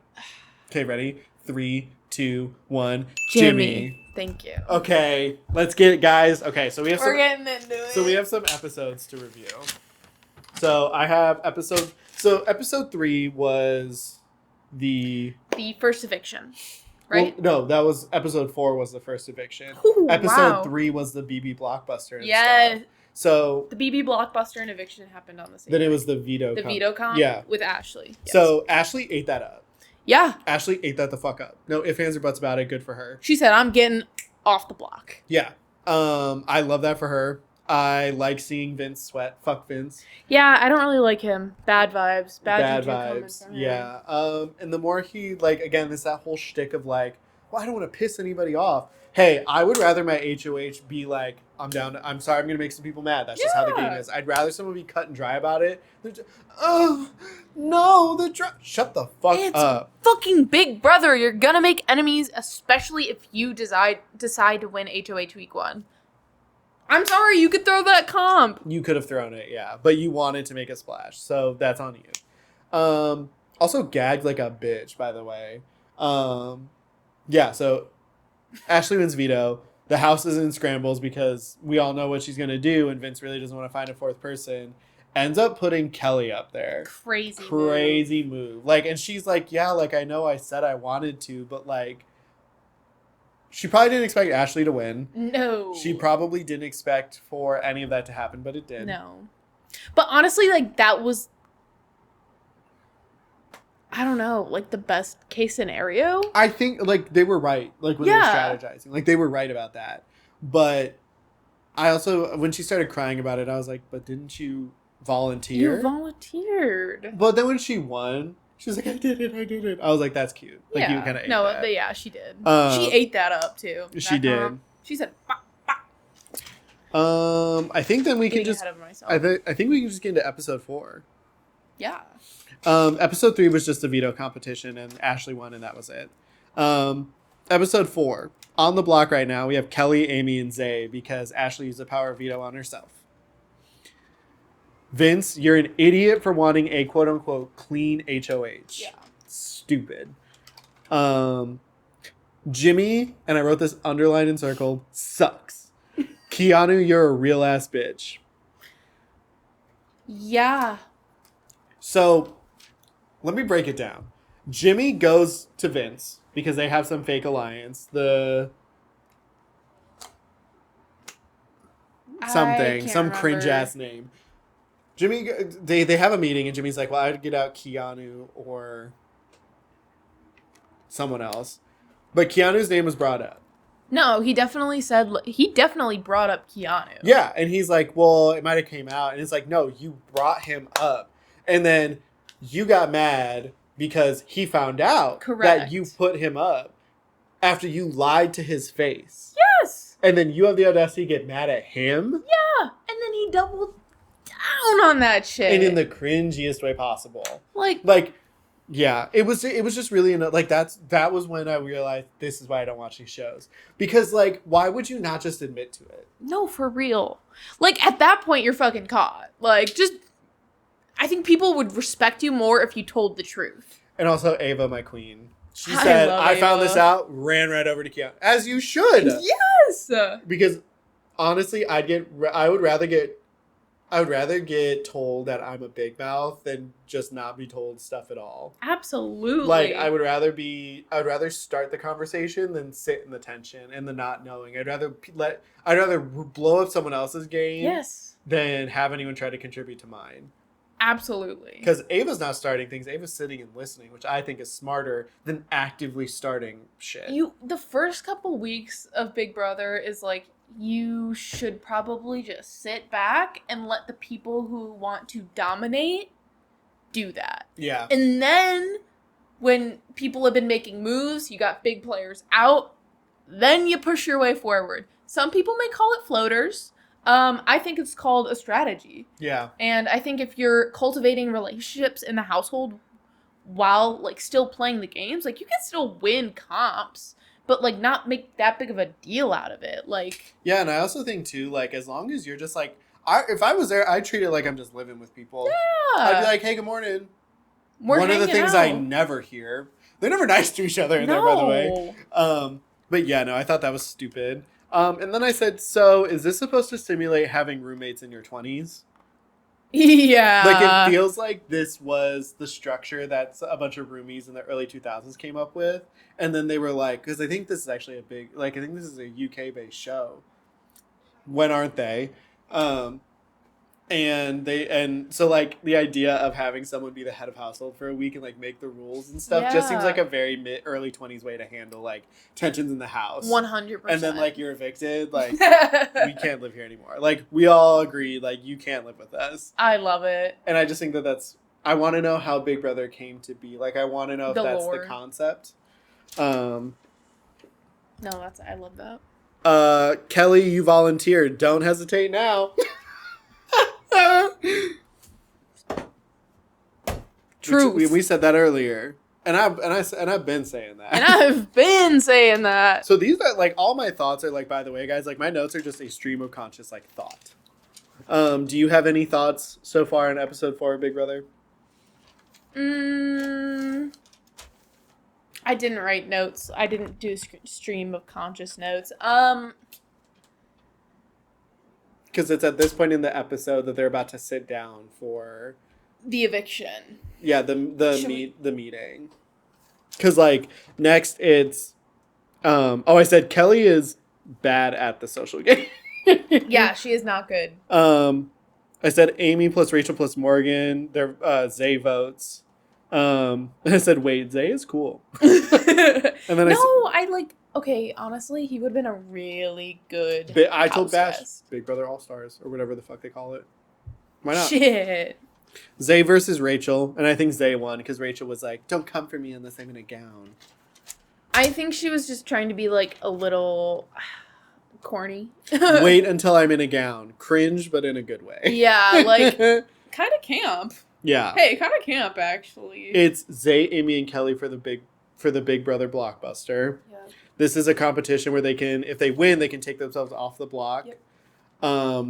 Okay, ready? 3, 2, 1. Jimmy. Thank you. Okay, let's get it, guys. Okay, so we have getting into it. So we have some episodes to review. So I have episode 3 was the first eviction, right? Well, no, that was episode 4 was the first eviction. Ooh, episode 3 was the BB Blockbuster. And yes. Stuff. So the BB Blockbuster and eviction happened on the same. Then it was the veto. The veto con. Yeah. With Ashley. Yes. So Ashley ate that up. Yeah. Ashley ate that the fuck up. No ifs, ands, or buts about it. Good for her. She said, "I'm getting off the block." Yeah. I love that for her. I like seeing Vince sweat. Fuck Vince. Yeah, I don't really like him. Bad vibes. Bad vibes. Yeah. And the more he again, it's that whole shtick of like, well, I don't want to piss anybody off. Hey, I would rather my HOH be like, I'm sorry, I'm going to make some people mad. That's just how the game is. I'd rather someone be cut and dry about it. Just, oh, no, shut the fuck up. It's fucking Big Brother. You're going to make enemies, especially if you decide to win HOH week 1. I'm sorry, you could throw that comp. You could have thrown it, yeah. But you wanted to make a splash, so that's on you. Also gagged like a bitch, by the way. Yeah, so Ashley wins veto. The house is in scrambles because we all know what she's going to do, and Vince really doesn't want to find a fourth person. Ends up putting Kelly up there. Crazy move. Like, and she's like, yeah, like, I know I said I wanted to, but, like, she probably didn't expect Ashley to win. No. She probably didn't expect for any of that to happen, but it did. No. But honestly, like, that was, I don't know, like, the best case scenario. I think, like, they were right, like, when they were strategizing. Like, they were right about that. But I also, when she started crying about it, I was like, but didn't you volunteer? You volunteered. But then when she won, she was like, I did it. I was like, that's cute. Like, you kind of ate that. Yeah, she did. She ate that up, too. She did. She said, bah, bah. I think then we can just, I think we can just get into episode 4. Yeah. Episode 3 was just a veto competition, and Ashley won, and that was it. Episode 4. On the block right now, we have Kelly, Amy, and Zay, because Ashley used a power veto on herself. Vince, you're an idiot for wanting a quote-unquote clean HOH. Yeah. Stupid. Jimmy, and I wrote this underlined and circled, sucks. Keanu, you're a real-ass bitch. Yeah. So, let me break it down. Jimmy goes to Vince because they have some fake alliance. Some cringe-ass name. Jimmy, they have a meeting, and Jimmy's like, well, I'd get out Keanu or someone else. But Keanu's name was brought up. No, he definitely brought up Keanu. Yeah, and he's like, well, it might have came out. And it's like, no, you brought him up. And then you got mad because he found out that you put him up after you lied to his face. Yes! And then you have the audacity to get mad at him? Yeah, and then he doubled down on that shit. And in the cringiest way possible. Like yeah, it was just really, like, that was when I realized this is why I don't watch these shows. Because, like, why would you not just admit to it? No, for real. Like, at that point, you're fucking caught. Like, just, I think people would respect you more if you told the truth. And also, Ava, my queen. She said, I found this out, ran right over to Keanu. As you should. Yes! Because, honestly, I would rather get told that I'm a big mouth than just not be told stuff at all. Absolutely. Like, I would rather start the conversation than sit in the tension and the not knowing. I'd rather blow up someone else's game than have anyone try to contribute to mine. Absolutely. Because Ava's not starting things. Ava's sitting and listening, which I think is smarter than actively starting shit. The first couple weeks of Big Brother is like, you should probably just sit back and let the people who want to dominate do that. Yeah. And then when people have been making moves, you got big players out, then you push your way forward. Some people may call it floaters. I think it's called a strategy. Yeah. And I think if you're cultivating relationships in the household while, like, still playing the games, like, you can still win comps, but, like, not make that big of a deal out of it. Like, yeah, and I also think, too, like, as long as you're just, like, if I was there, I'd treat it like I'm just living with people. Yeah. I'd be like, hey, good morning. We're One of the things out. I never hear. They're never nice to each other in there, by the way. But yeah, no, I thought that was stupid. And then I said, so is this supposed to simulate having roommates in your 20s? Yeah. Like, it feels like this was the structure that a bunch of roomies in the early 2000s came up with. And then they were like, because I think this is actually I think this is a UK-based show. When aren't they? And so, like, the idea of having someone be the head of household for a week and, like, make the rules and stuff just seems like a very early 20s way to handle, like, tensions in the house. 100%. And then, like, you're evicted. Like, we can't live here anymore. Like, we all agree, like, you can't live with us. I love it. And I just think that's... I want to know how Big Brother came to be. Like, I want to know if that's the concept. No, I love that. Kelly, you volunteered. Don't hesitate now. Truth. We said that earlier. And I've been saying that. And I've been saying that. So these are like all my thoughts are like, by the way, guys, like my notes are just a stream of conscious like thought. Do you have any thoughts so far in episode 4 of Big Brother? I didn't write notes. I didn't do stream of conscious notes. Because it's at this point in the episode that they're about to sit down for the eviction. Yeah, the meeting. Because like next it's I said Kelly is bad at the social game. Yeah, she is not good. I said Amy plus Rachel plus Morgan. They're Zay votes. And I said wait, Zay is cool. And then okay, honestly, he would have been a really good I told Bash Big Brother All Stars or whatever the fuck they call it. Why not? Shit. Zay versus Rachel, and I think Zay won because Rachel was like, "Don't come for me unless I'm in a gown." I think she was just trying to be like a little corny. Wait until I'm in a gown. Cringe, but in a good way. Yeah, like kind of camp. Yeah. Hey, kind of camp actually. It's Zay, Amy, and Kelly for the Big Brother blockbuster. Yeah. This is a competition where they can, if they win, they can take themselves off the block. Yep.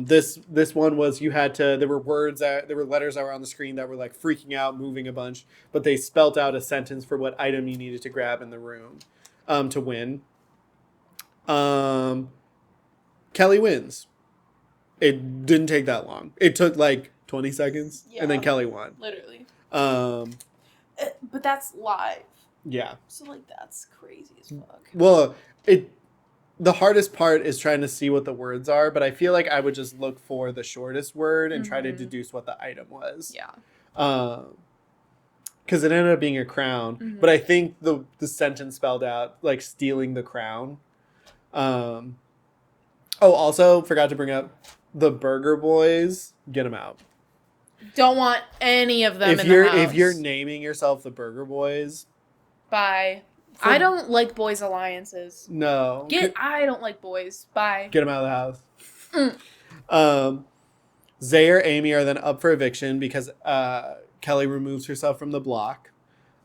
This one was there were letters that were on the screen that were like freaking out, moving a bunch, but they spelt out a sentence for what item you needed to grab in the room to win. Kelly wins. It didn't take that long. It took like 20 seconds, and then Kelly won. Literally. But that's live. Yeah. So like that's crazy as fuck. Well, the hardest part is trying to see what the words are, but I feel like I would just look for the shortest word and try to deduce what the item was. Yeah. Because it ended up being a crown, but I think the sentence spelled out like stealing the crown. Also forgot to bring up the Burger Boys. Get them out. Don't want any of them in the house. If you're naming yourself the Burger Boys, bye. I don't like boys' alliances. No. I don't like boys. Bye. Get them out of the house. Zay or Amy are then up for eviction because Kelly removes herself from the block.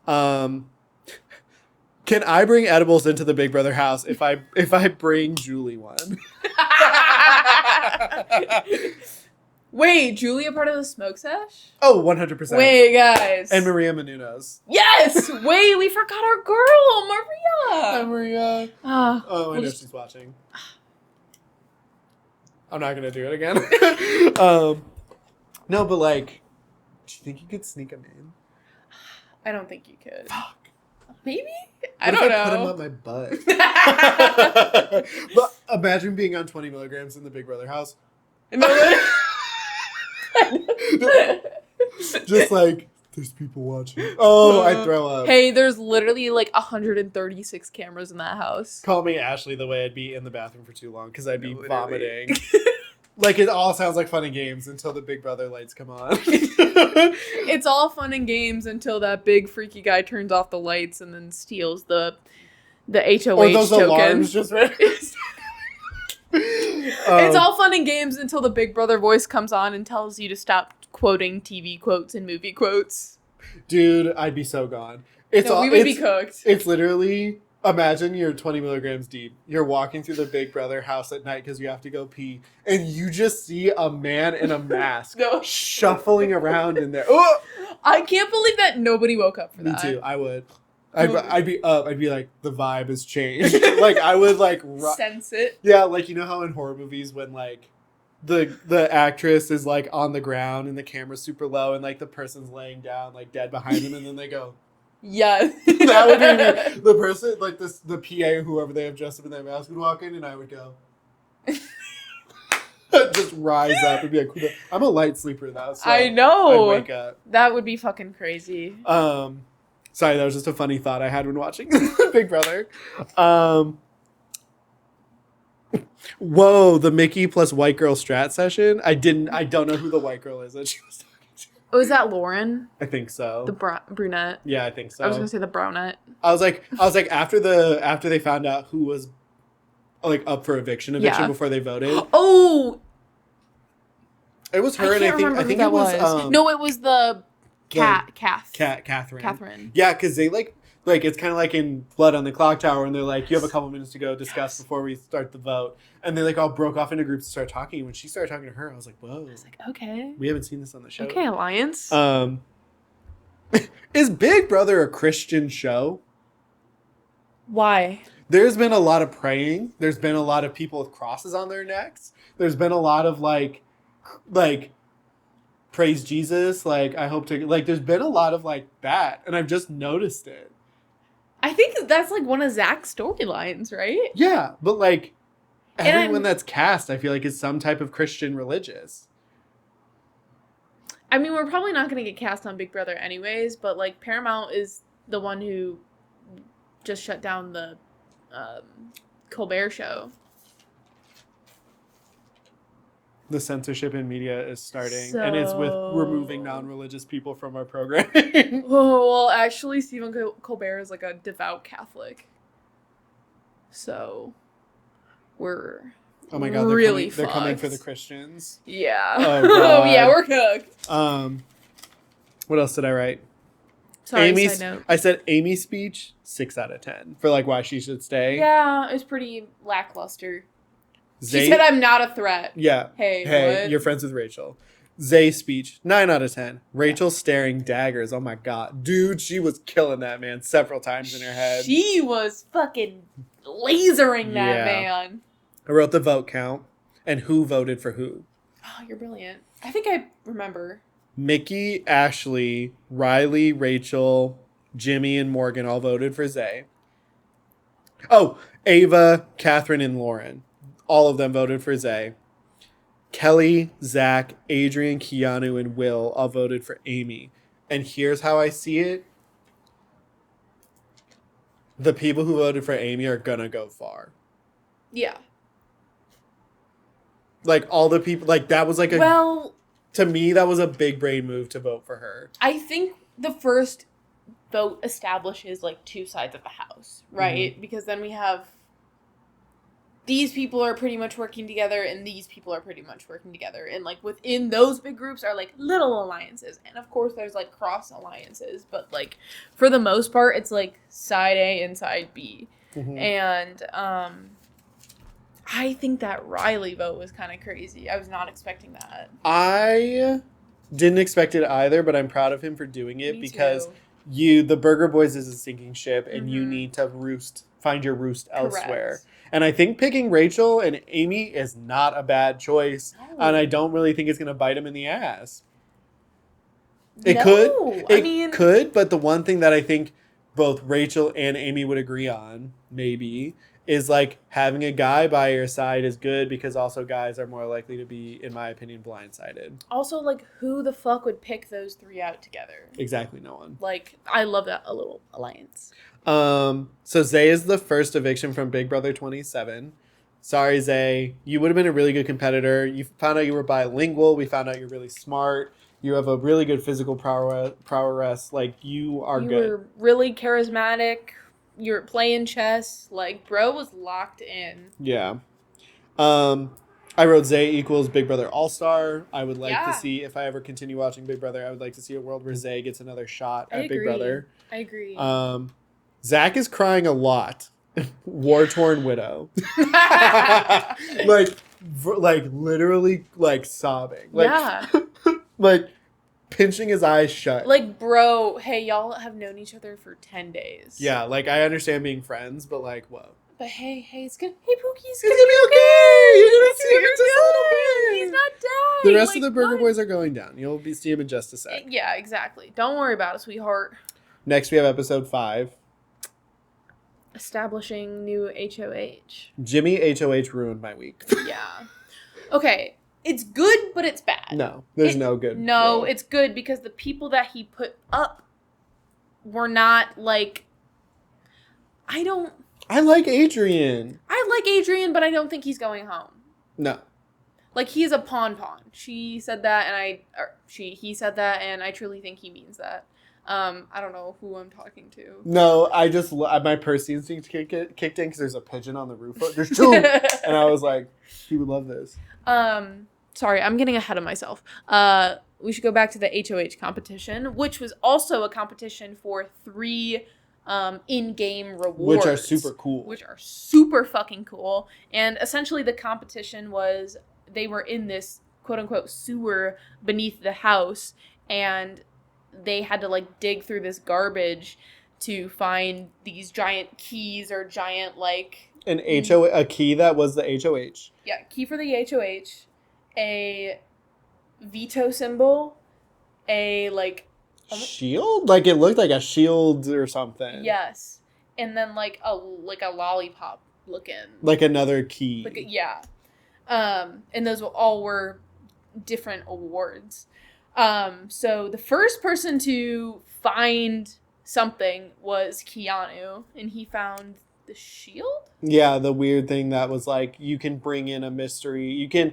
Can I bring edibles into the Big Brother house if I bring Julie one? Wait, Julia part of the smoke sesh? Oh, 100%. Wait, guys. And Maria Menounos. Yes! Wait, we forgot our girl, Maria. Hi, Maria. I know she's watching. I'm not going to do it again. No, but like, do you think you could sneak him in? I don't think you could. Fuck. Maybe? I don't know. Put him up my butt. But imagine being on 20 milligrams in the Big Brother house. Just like, there's people watching. Oh, I throw up. Hey, there's literally like 136 cameras in that house. Call me Ashley the way I'd be in the bathroom for too long because I'd be vomiting. Like, it all sounds like fun and games until the Big Brother lights come on. It's all fun and games until that big freaky guy turns off the lights and then steals the HOH or those token. alarms just right. It's all fun and games until the Big Brother voice comes on and tells you to stop quoting TV quotes and movie quotes. Dude, I'd be so gone. We would be cooked. It's literally, imagine you're 20 milligrams deep. You're walking through the Big Brother house at night because you have to go pee, and you just see a man in a mask shuffling around in there. Oh! I can't believe that nobody woke up for that. Me too. I would. I'd be up. I'd be like, the vibe has changed. Like, I would like sense it. Yeah, like, you know how in horror movies when like the actress is like on the ground and the camera's super low and like the person's laying down like dead behind them and then they go. Yeah. That would be me. The person like the PA, whoever they have dressed up in their mask would walk in and I would go. Just rise up and be like, I'm a light sleeper though. So I know. I'd wake up. That would be fucking crazy. Sorry, that was just a funny thought I had when watching Big Brother. Whoa, the Mickey plus white girl strat session. I don't know who the white girl is that she was talking to. Oh, is that Lauren? I think so. The brunette. Yeah, I think so. I was gonna say the brownette. I was like after they found out who was like up for eviction before they voted. Oh, it was her, and I think it was no, it was the Catherine. Yeah, because they like Like, it's kind of like in Blood on the Clock Tower, and they're like, you have a couple minutes to go discuss before we start the vote. And they, like, all broke off into groups to start talking. And when she started talking to her, I was like, whoa. I was like, okay. We haven't seen this on the show. Okay, Alliance. Is Big Brother a Christian show? Why? There's been a lot of praying. There's been a lot of people with crosses on their necks. There's been a lot of, like, praise Jesus. Like, I hope to... Like, there's been a lot of, like, that. And I've just noticed it. I think that's, like, one of Zach's storylines, right? Yeah, but, like, And everyone that's cast, I feel like, is some type of Christian religious. I mean, we're probably not going to get cast on Big Brother anyways, but, like, Paramount is the one who just shut down the Colbert show. The censorship in media is starting, and it's with removing non-religious people from our programming. Oh, well, actually, Stephen Colbert is, like, a devout Catholic. So, we're Oh my god, really they're coming for fucked. the Christians. Yeah. Oh, God. Oh, yeah, we're cooked. What else did I write? Sorry, Amy's, side note. I said Amy's speech, 6 out of 10 for like why she should stay. Yeah, it was pretty lackluster. Zay, She said, I'm not a threat. yeah. Hey, what? You're friends with Rachel. Zay's speech, 9 out of 10. Rachel staring daggers. Oh my god. Dude, she was killing that man several times in her head. She was fucking lasering that Yeah. man. I wrote the vote count and who voted for who. Oh, you're brilliant. I think I remember. Mickey, Ashley, Riley, Rachel, Jimmy, and Morgan all voted for Zay. Oh, Ava, Catherine, and Lauren. All of them voted for Zay. Kelly, Zach, Adrian, Keanu, and Will all voted for Amy. And here's how I see it. The people who voted for Amy are gonna go far. Yeah. Like, all the people, like, that was like a... Well, to me, that was a big brain move to vote for her. I think the first vote establishes, like, two sides of the house, right? Mm-hmm. Because then we have these people are pretty much working together and these people are pretty much working together. And, like, within those big groups are, like, little alliances. And, of course, there's, like, cross alliances. But, like, for the most part, it's, like, side A and side B. Mm-hmm. And, I think that Riley vote was kind of crazy. I was not expecting that. I didn't expect it either, but I'm proud of him for doing it Me because too. the Burger Boys is a sinking ship and you Mhm. need to find your roost elsewhere. Correct. And I think picking Rachel and Amy is not a bad choice. No. And I don't really think it's going to bite him in the ass. No, It could, but the one thing that I think both Rachel and Amy would agree on, maybe, is like having a guy by your side is good because also guys are more likely to be, in my opinion, blindsided. Also, like, who the fuck would pick those three out together? Exactly, no one. Like, I love that a little alliance. So Zay is the first eviction from Big Brother 27. Sorry, Zay. You would have been a really good competitor. You found out you were bilingual. We found out you're really smart. You have a really good physical prowess. Like, you are good. You were really charismatic. You were playing chess. Like, bro was locked in. Yeah. I wrote Zay equals Big Brother All-Star. I would like to see, if I ever continue watching Big Brother, I would like to see a world where Zay gets another shot at Big Brother. I agree. Zach is crying a lot. War-torn widow. like literally, like, sobbing. Like, yeah. like, pinching his eyes shut. Like, bro, hey, y'all have known each other for 10 days. Yeah, like, I understand being friends, but, like, whoa. But hey, it's gonna... Hey, Pookie's He's gonna be okay! You're gonna see him in just a little bit! He's not dying! The rest of Like, the Burger what? Boys are going down. You'll see him in just a sec. Yeah, exactly. Don't worry about it, sweetheart. Next, we have episode 5. Establishing new HOH. Jimmy HOH ruined my week. Yeah. Okay, it's good, but it's bad. No, there's no good. No, it's good because the people that he put up were not, like... I like Adrian. I like Adrian, but I don't think he's going home. No. Like, he's a pawn. She said that, and he said that, and I truly think he means that. I don't know who I'm talking to. No, I just, my Percy instinct kicked in because there's a pigeon on the roof. There's 2! And I was like, he would love this. Sorry, I'm getting ahead of myself. We should go back to the HOH competition, which was also a competition for 3 in-game rewards. Which are super cool. Which are super fucking cool. And essentially the competition was they were in this quote-unquote sewer beneath the house, and they had to like dig through this garbage to find these giant keys or giant like a key that was the HOH. Yeah, key for the HOH, a veto symbol, a like shield? Like it looked like a shield or something. Yes. And then like a lollipop looking. Like another key. Yeah. And those all were different awards. So the first person to find something was Keanu, and he found the shield? Yeah, the weird thing that was like you can bring in a mystery. You can,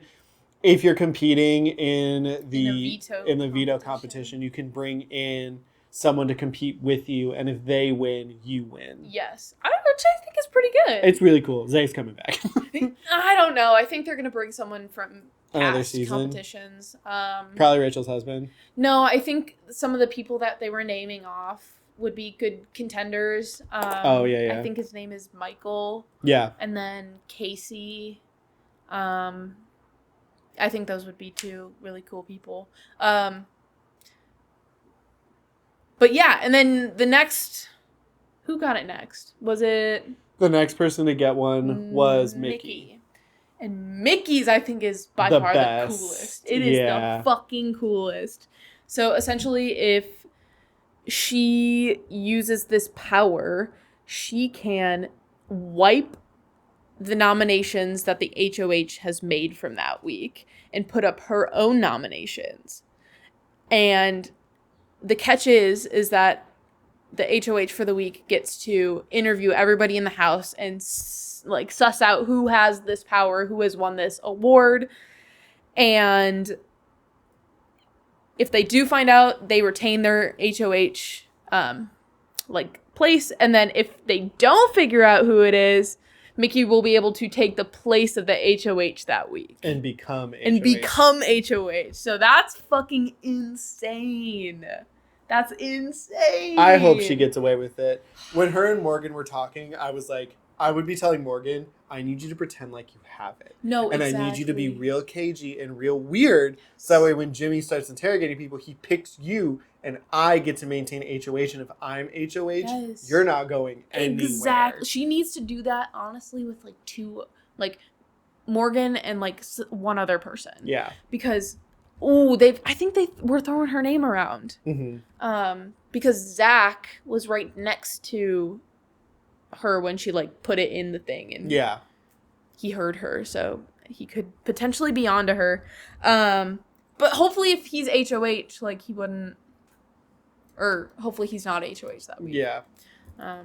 if you're competing in the veto competition, you can bring in someone to compete with you, and if they win, you win. Yes. Which I think is pretty good. It's really cool. Zay's coming back. I don't know. I think they're going to bring someone from another past season. Competitions. Probably Rachel's husband. No, I think some of the people that they were naming off would be good contenders. I think his name is Michael. Yeah. And then Casey. I think those would be two really cool people. But yeah, and then the next... Who got it next? Was it... The next person to get one was Mickey. And Mickey's, I think, is by far the coolest. It is the fucking coolest. So essentially, if she uses this power, she can wipe the nominations that the HOH has made from that week and put up her own nominations. And the catch is that the HOH for the week gets to interview everybody in the house and suss out who has this power, who has won this award. And if they do find out, they retain their HOH place. And then if they don't figure out who it is, Mickey will be able to take the place of the HOH that week. And become HOH. So that's fucking insane. That's insane. I hope she gets away with it. When her and Morgan were talking, I was like, I would be telling Morgan, I need you to pretend like you have it. No, and exactly. I need you to be real cagey and real weird. So that way when Jimmy starts interrogating people, he picks you and I get to maintain HOH. And if I'm HOH, you're not going anywhere. Exactly. She needs to do that, honestly, with Morgan and one other person. Yeah. Because... I think they were throwing her name around. Mm-hmm. Because Zach was right next to her when she put it in the thing, and he heard her, so he could potentially be onto her. But hopefully, if he's HOH, he wouldn't, or hopefully he's not HOH that week. Yeah. Yeah.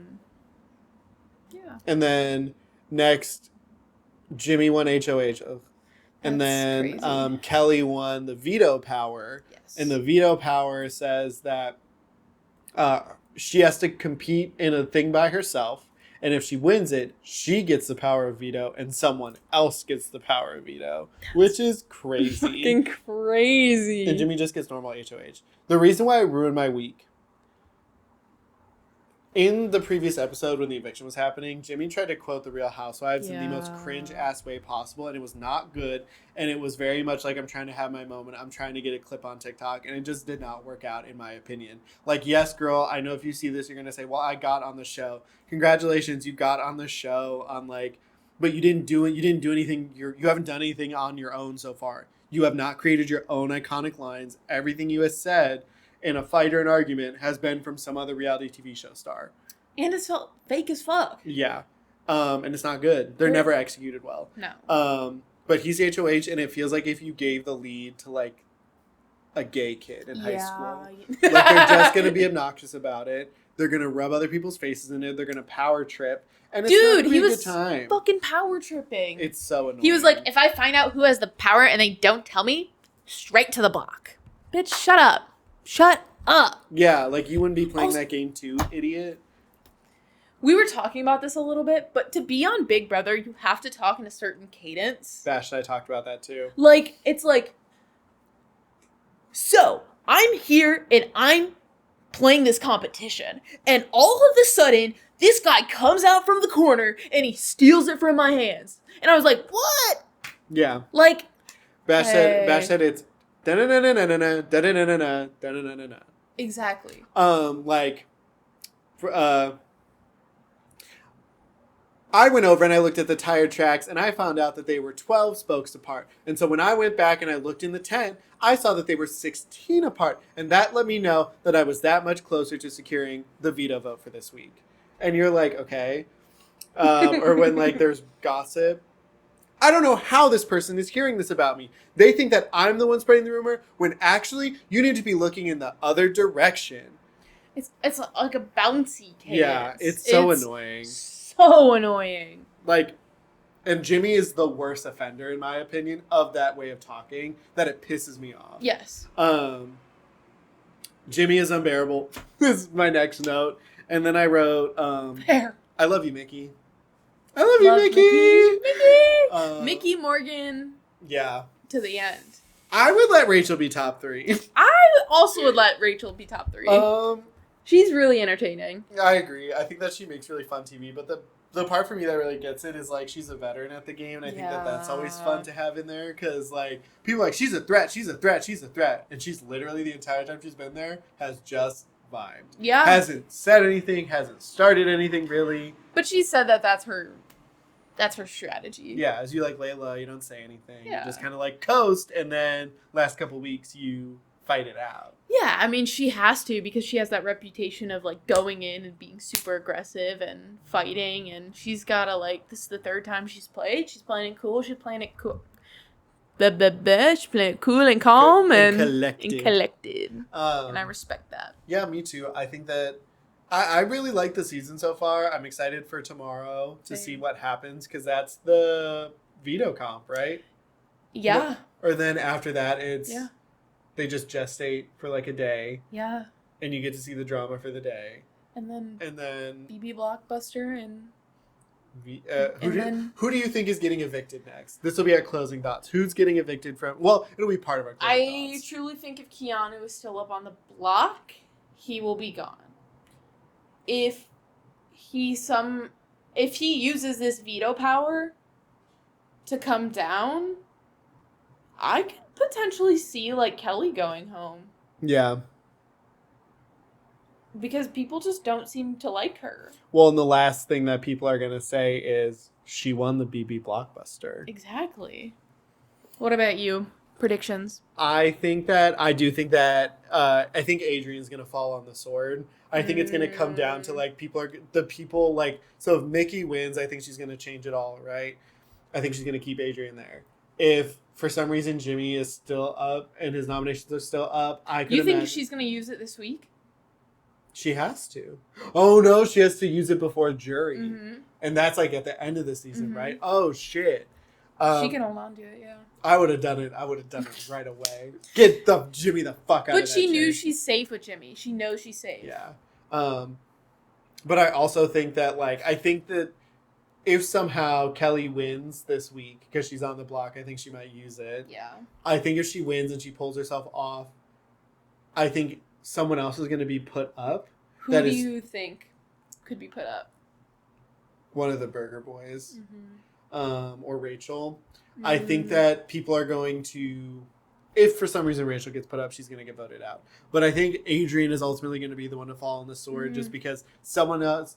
And then next, Jimmy won HOH. And then Kelly won the veto power. Yes. And the veto power says that she has to compete in a thing by herself. And if she wins it, she gets the power of veto and someone else gets the power of veto. Which is crazy. Fucking crazy. And Jimmy just gets normal HOH. The reason why I ruined my week. In the previous episode when the eviction was happening, Jimmy tried to quote the Real Housewives in the most cringe-ass way possible, and it was not good, and it was very much like I'm trying to have my moment, I'm trying to get a clip on TikTok, and it just did not work out, in my opinion. Yes, girl, I know if you see this, you're going to say, well, I got on the show. Congratulations, you got on the show on, but you didn't do it, you didn't do anything, you haven't done anything on your own so far. You have not created your own iconic lines. Everything you have said in a fight or an argument has been from some other reality TV show star. And it's fake as fuck. Yeah. And it's not good. They're never executed well. No. But he's HOH, and it feels like if you gave the lead to, a gay kid in high school. They're just going to be obnoxious about it. They're going to rub other people's faces in it. They're going to power trip. And it's not gonna be a good time. Fucking power tripping. It's so annoying. He was like, if I find out who has the power and they don't tell me, straight to the block. Bitch, shut up. Shut up. Yeah, you wouldn't be playing that game too, idiot. We were talking about this a little bit, but to be on Big Brother, you have to talk in a certain cadence. Bash and I talked about that too. So, I'm here and I'm playing this competition, and all of a sudden, this guy comes out from the corner and he steals it from my hands. And I was like, what? Yeah. Like, Bash hey. said it's da-na-na-na-na-na, da-na-na-na-na, da-na-na-na-na. Exactly. I went over and I looked at the tire tracks and I found out that they were 12 spokes apart. And so when I went back and I looked in the tent, I saw that they were 16 apart. And that let me know that I was that much closer to securing the veto vote for this week. And you're like, okay. Or when like there's gossip. I don't know how this person is hearing this about me. They think that I'm the one spreading the rumor when actually you need to be looking in the other direction. It's like a bouncy cadence. Yeah, it's so annoying. So annoying. Like, and Jimmy is the worst offender, in my opinion, of that way of talking, that it pisses me off. Yes. Jimmy is unbearable. This is my next note. And then I wrote, Fair. I love you, Mickey. I love you, Mickey. Mickey Morgan. Yeah. To the end. I would let Rachel be top 3. I also would let Rachel be top 3. She's really entertaining. I agree. I think that she makes really fun TV, but the part for me that really gets it is, like, she's a veteran at the game, and I think that that's always fun to have in there, because, like, people are like, she's a threat, she's a threat, she's a threat, and she's literally, the entire time she's been there, has just vibed. Yeah. Hasn't said anything, hasn't started anything, really. But she said that that's her strategy. Yeah, as you, like, Layla, you don't say anything. Yeah. You just kind of, like, coast, and then last couple weeks, you fight it out. Yeah, I mean, she has to, because she has that reputation of, like, going in and being super aggressive and fighting, and she's gotta, like, this is the 3rd time she's played. She's playing it cool. She's playing it cool. She's playing it cool and calm and collected. And I respect that. Yeah, me too. I think that I really like the season so far. I'm excited for tomorrow to see what happens, because that's the veto comp, right? Yeah. Or then after that, it's... Yeah. They just gestate for like a day. Yeah. And you get to see the drama for the day. And then BB Blockbuster and who do you think is getting evicted next? This will be our closing thoughts. Who's getting evicted from... Well, it'll be part of our closing thoughts. I truly think if Keanu is still up on the block, he will be gone. If he uses this veto power to come down, I could potentially see, like, Kelly going home. Yeah. Because people just don't seem to like her. Well, and the last thing that people are going to say is she won the BB Blockbuster. Exactly. What about you? Predictions? I think Adrian's going to fall on the sword. I think it's going to come down to, like, so if Mickey wins, I think she's going to change it all, right? I think she's going to keep Adrian there. If for some reason Jimmy is still up and his nominations are still up, You think she's going to use it this week? She has to. Oh, no, she has to use it before jury. Mm-hmm. And that's, like, at the end of the season, right? Oh, shit. She can hold on to it, yeah. I would have done it. Right away. Get Jimmy the fuck out of that. But she knew she's safe with Jimmy. She knows she's safe. Yeah. But I also think that, like, if somehow Kelly wins this week, because she's on the block, I think she might use it. Yeah. I think if she wins and she pulls herself off, I think someone else is going to be put up. Who do you think could be put up? One of the Burger Boys. Mm-hmm. Or Rachel. Mm-hmm. I think that people are going to... If for some reason Rachel gets put up, she's going to get voted out. But I think Adrian is ultimately going to be the one to fall on the sword, just because someone else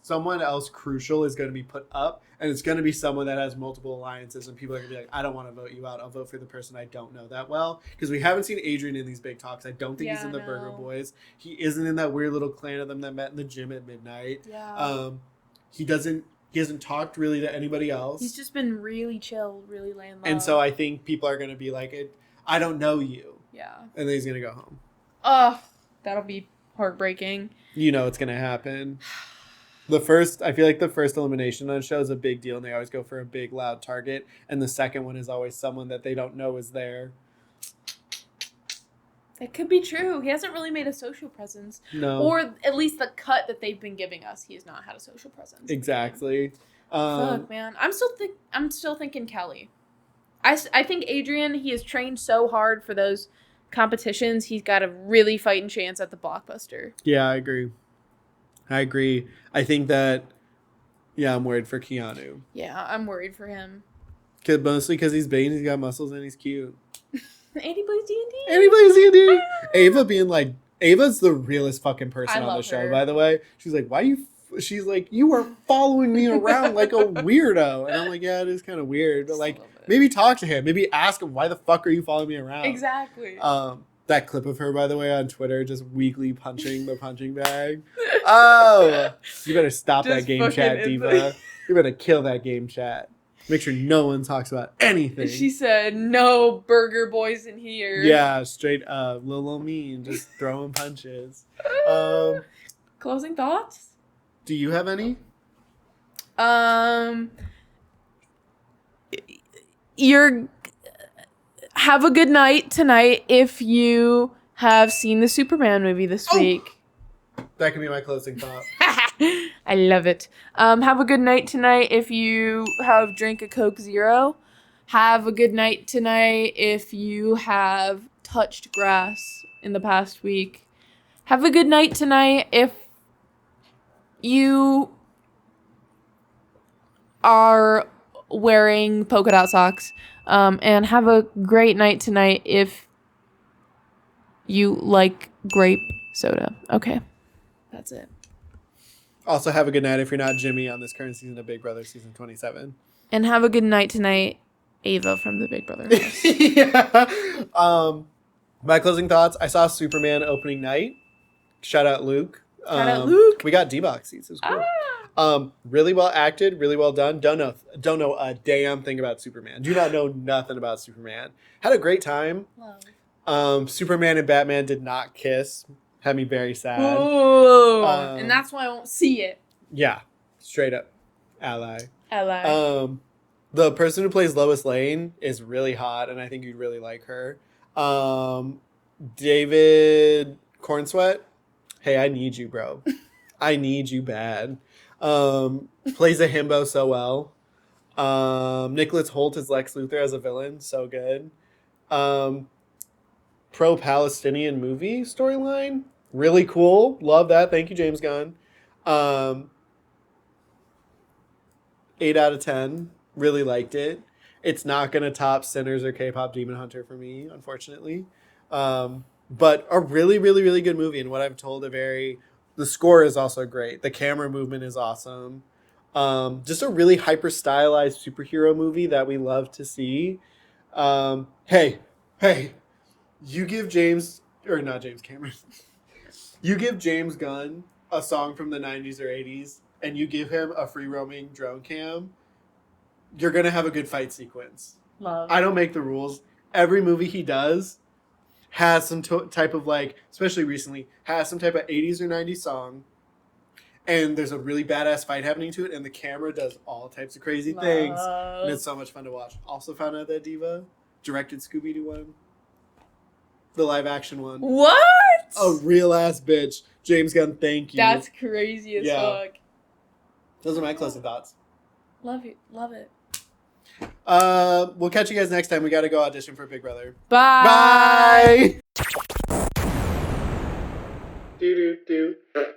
crucial is going to be put up, and it's going to be someone that has multiple alliances, and people are going to be like, I don't want to vote you out. I'll vote for the person I don't know that well. Because we haven't seen Adrian in these big talks. I don't think he's in the Burger Boys. He isn't in that weird little clan of them that met in the gym at midnight. Yeah. He hasn't talked really to anybody else. He's just been really chill, really laying low. And so I think people are going to be like, I don't know you. Yeah. And then he's going to go home. That'll be heartbreaking. You know it's going to happen. I feel like the first elimination on the show is a big deal, and they always go for a big, loud target. And the second one is always someone that they don't know is there. That could be true. He hasn't really made a social presence. No. Or at least the cut that they've been giving us, he has not had a social presence. Exactly. Fuck, man. I'm still thinking Kelly. I think Adrian, he has trained so hard for those competitions, he's got a really fighting chance at the blockbuster. Yeah, I agree. I think that, yeah, I'm worried for Keanu. Yeah, I'm worried for him. Mostly because he's big and he's got muscles and he's cute. And he plays D&D. And he plays D&D. Ava being like, Ava's the realest fucking person I on the love show, her. by the way. She's like, why you... She's like, you are following me around like a weirdo. And I'm like, yeah, it is kind of weird. But like, maybe talk to him. Maybe ask him, why the fuck are you following me around? Exactly. That clip of her, by the way, on Twitter, just weekly punching the punching bag. Oh, you better stop that Just game fucking chat, Diva. You better kill that game chat. Make sure no one talks about anything. She said, no burger boys in here. Yeah, straight up. Little mean, just throwing punches. Closing thoughts? Do you have any? Have a good night tonight if you have seen the Superman movie this week. That can be my closing thought. I love it. Have a good night tonight if you have drank a Coke Zero. Have a good night tonight if you have touched grass in the past week. Have a good night tonight if you are wearing polka dot socks. And have a great night tonight if you like grape soda. Okay. That's it. Also, have a good night if you're not Jimmy on this current season of Big Brother season 27. And have a good night tonight, Ava from the Big Brother house. Yeah. My closing thoughts. I saw Superman opening night. Shout out Luke. Shout out Luke. We got D-Box seats. It was cool. Really well acted. Really well done. Don't know a damn thing about Superman. Do not know nothing about Superman. Had a great time. Love. Superman and Batman did not kiss. Had me very sad. Ooh. And that's why I won't see it. Yeah. Straight up. Ally. Ally. The person who plays Lois Lane is really hot, and I think you'd really like her. David Cornsweat. Hey, I need you, bro. I need you bad. Plays a himbo so well. Nicholas Hoult as Lex Luthor as a villain. So good. Pro-Palestinian movie storyline. Really cool. Love that. Thank you, James Gunn. 8 out of 10. Really liked it. It's not going to top Sinners or K-Pop Demon Hunter for me, unfortunately. But a really, really, really good movie. And what I've told, the score is also great. The camera movement is awesome. Just a really hyper stylized superhero movie that we love to see. Hey, you give not James Cameron. You give James Gunn a song from the 90s or 80s, and you give him a free roaming drone cam, you're going to have a good fight sequence. Love. I don't make the rules. Every movie he does has some type of, like, especially recently, has some type of 80s or 90s song, and there's a really badass fight happening to it, and the camera does all types of crazy things, and it's so much fun to watch. Also found out that Diva directed Scooby-Doo one. The live action one. What? A real ass bitch. James Gunn, thank you. That's crazy as fuck. Those are my closing thoughts. Love it. Love it. We'll catch you guys next time. We got to go audition for Big Brother. Bye. Bye.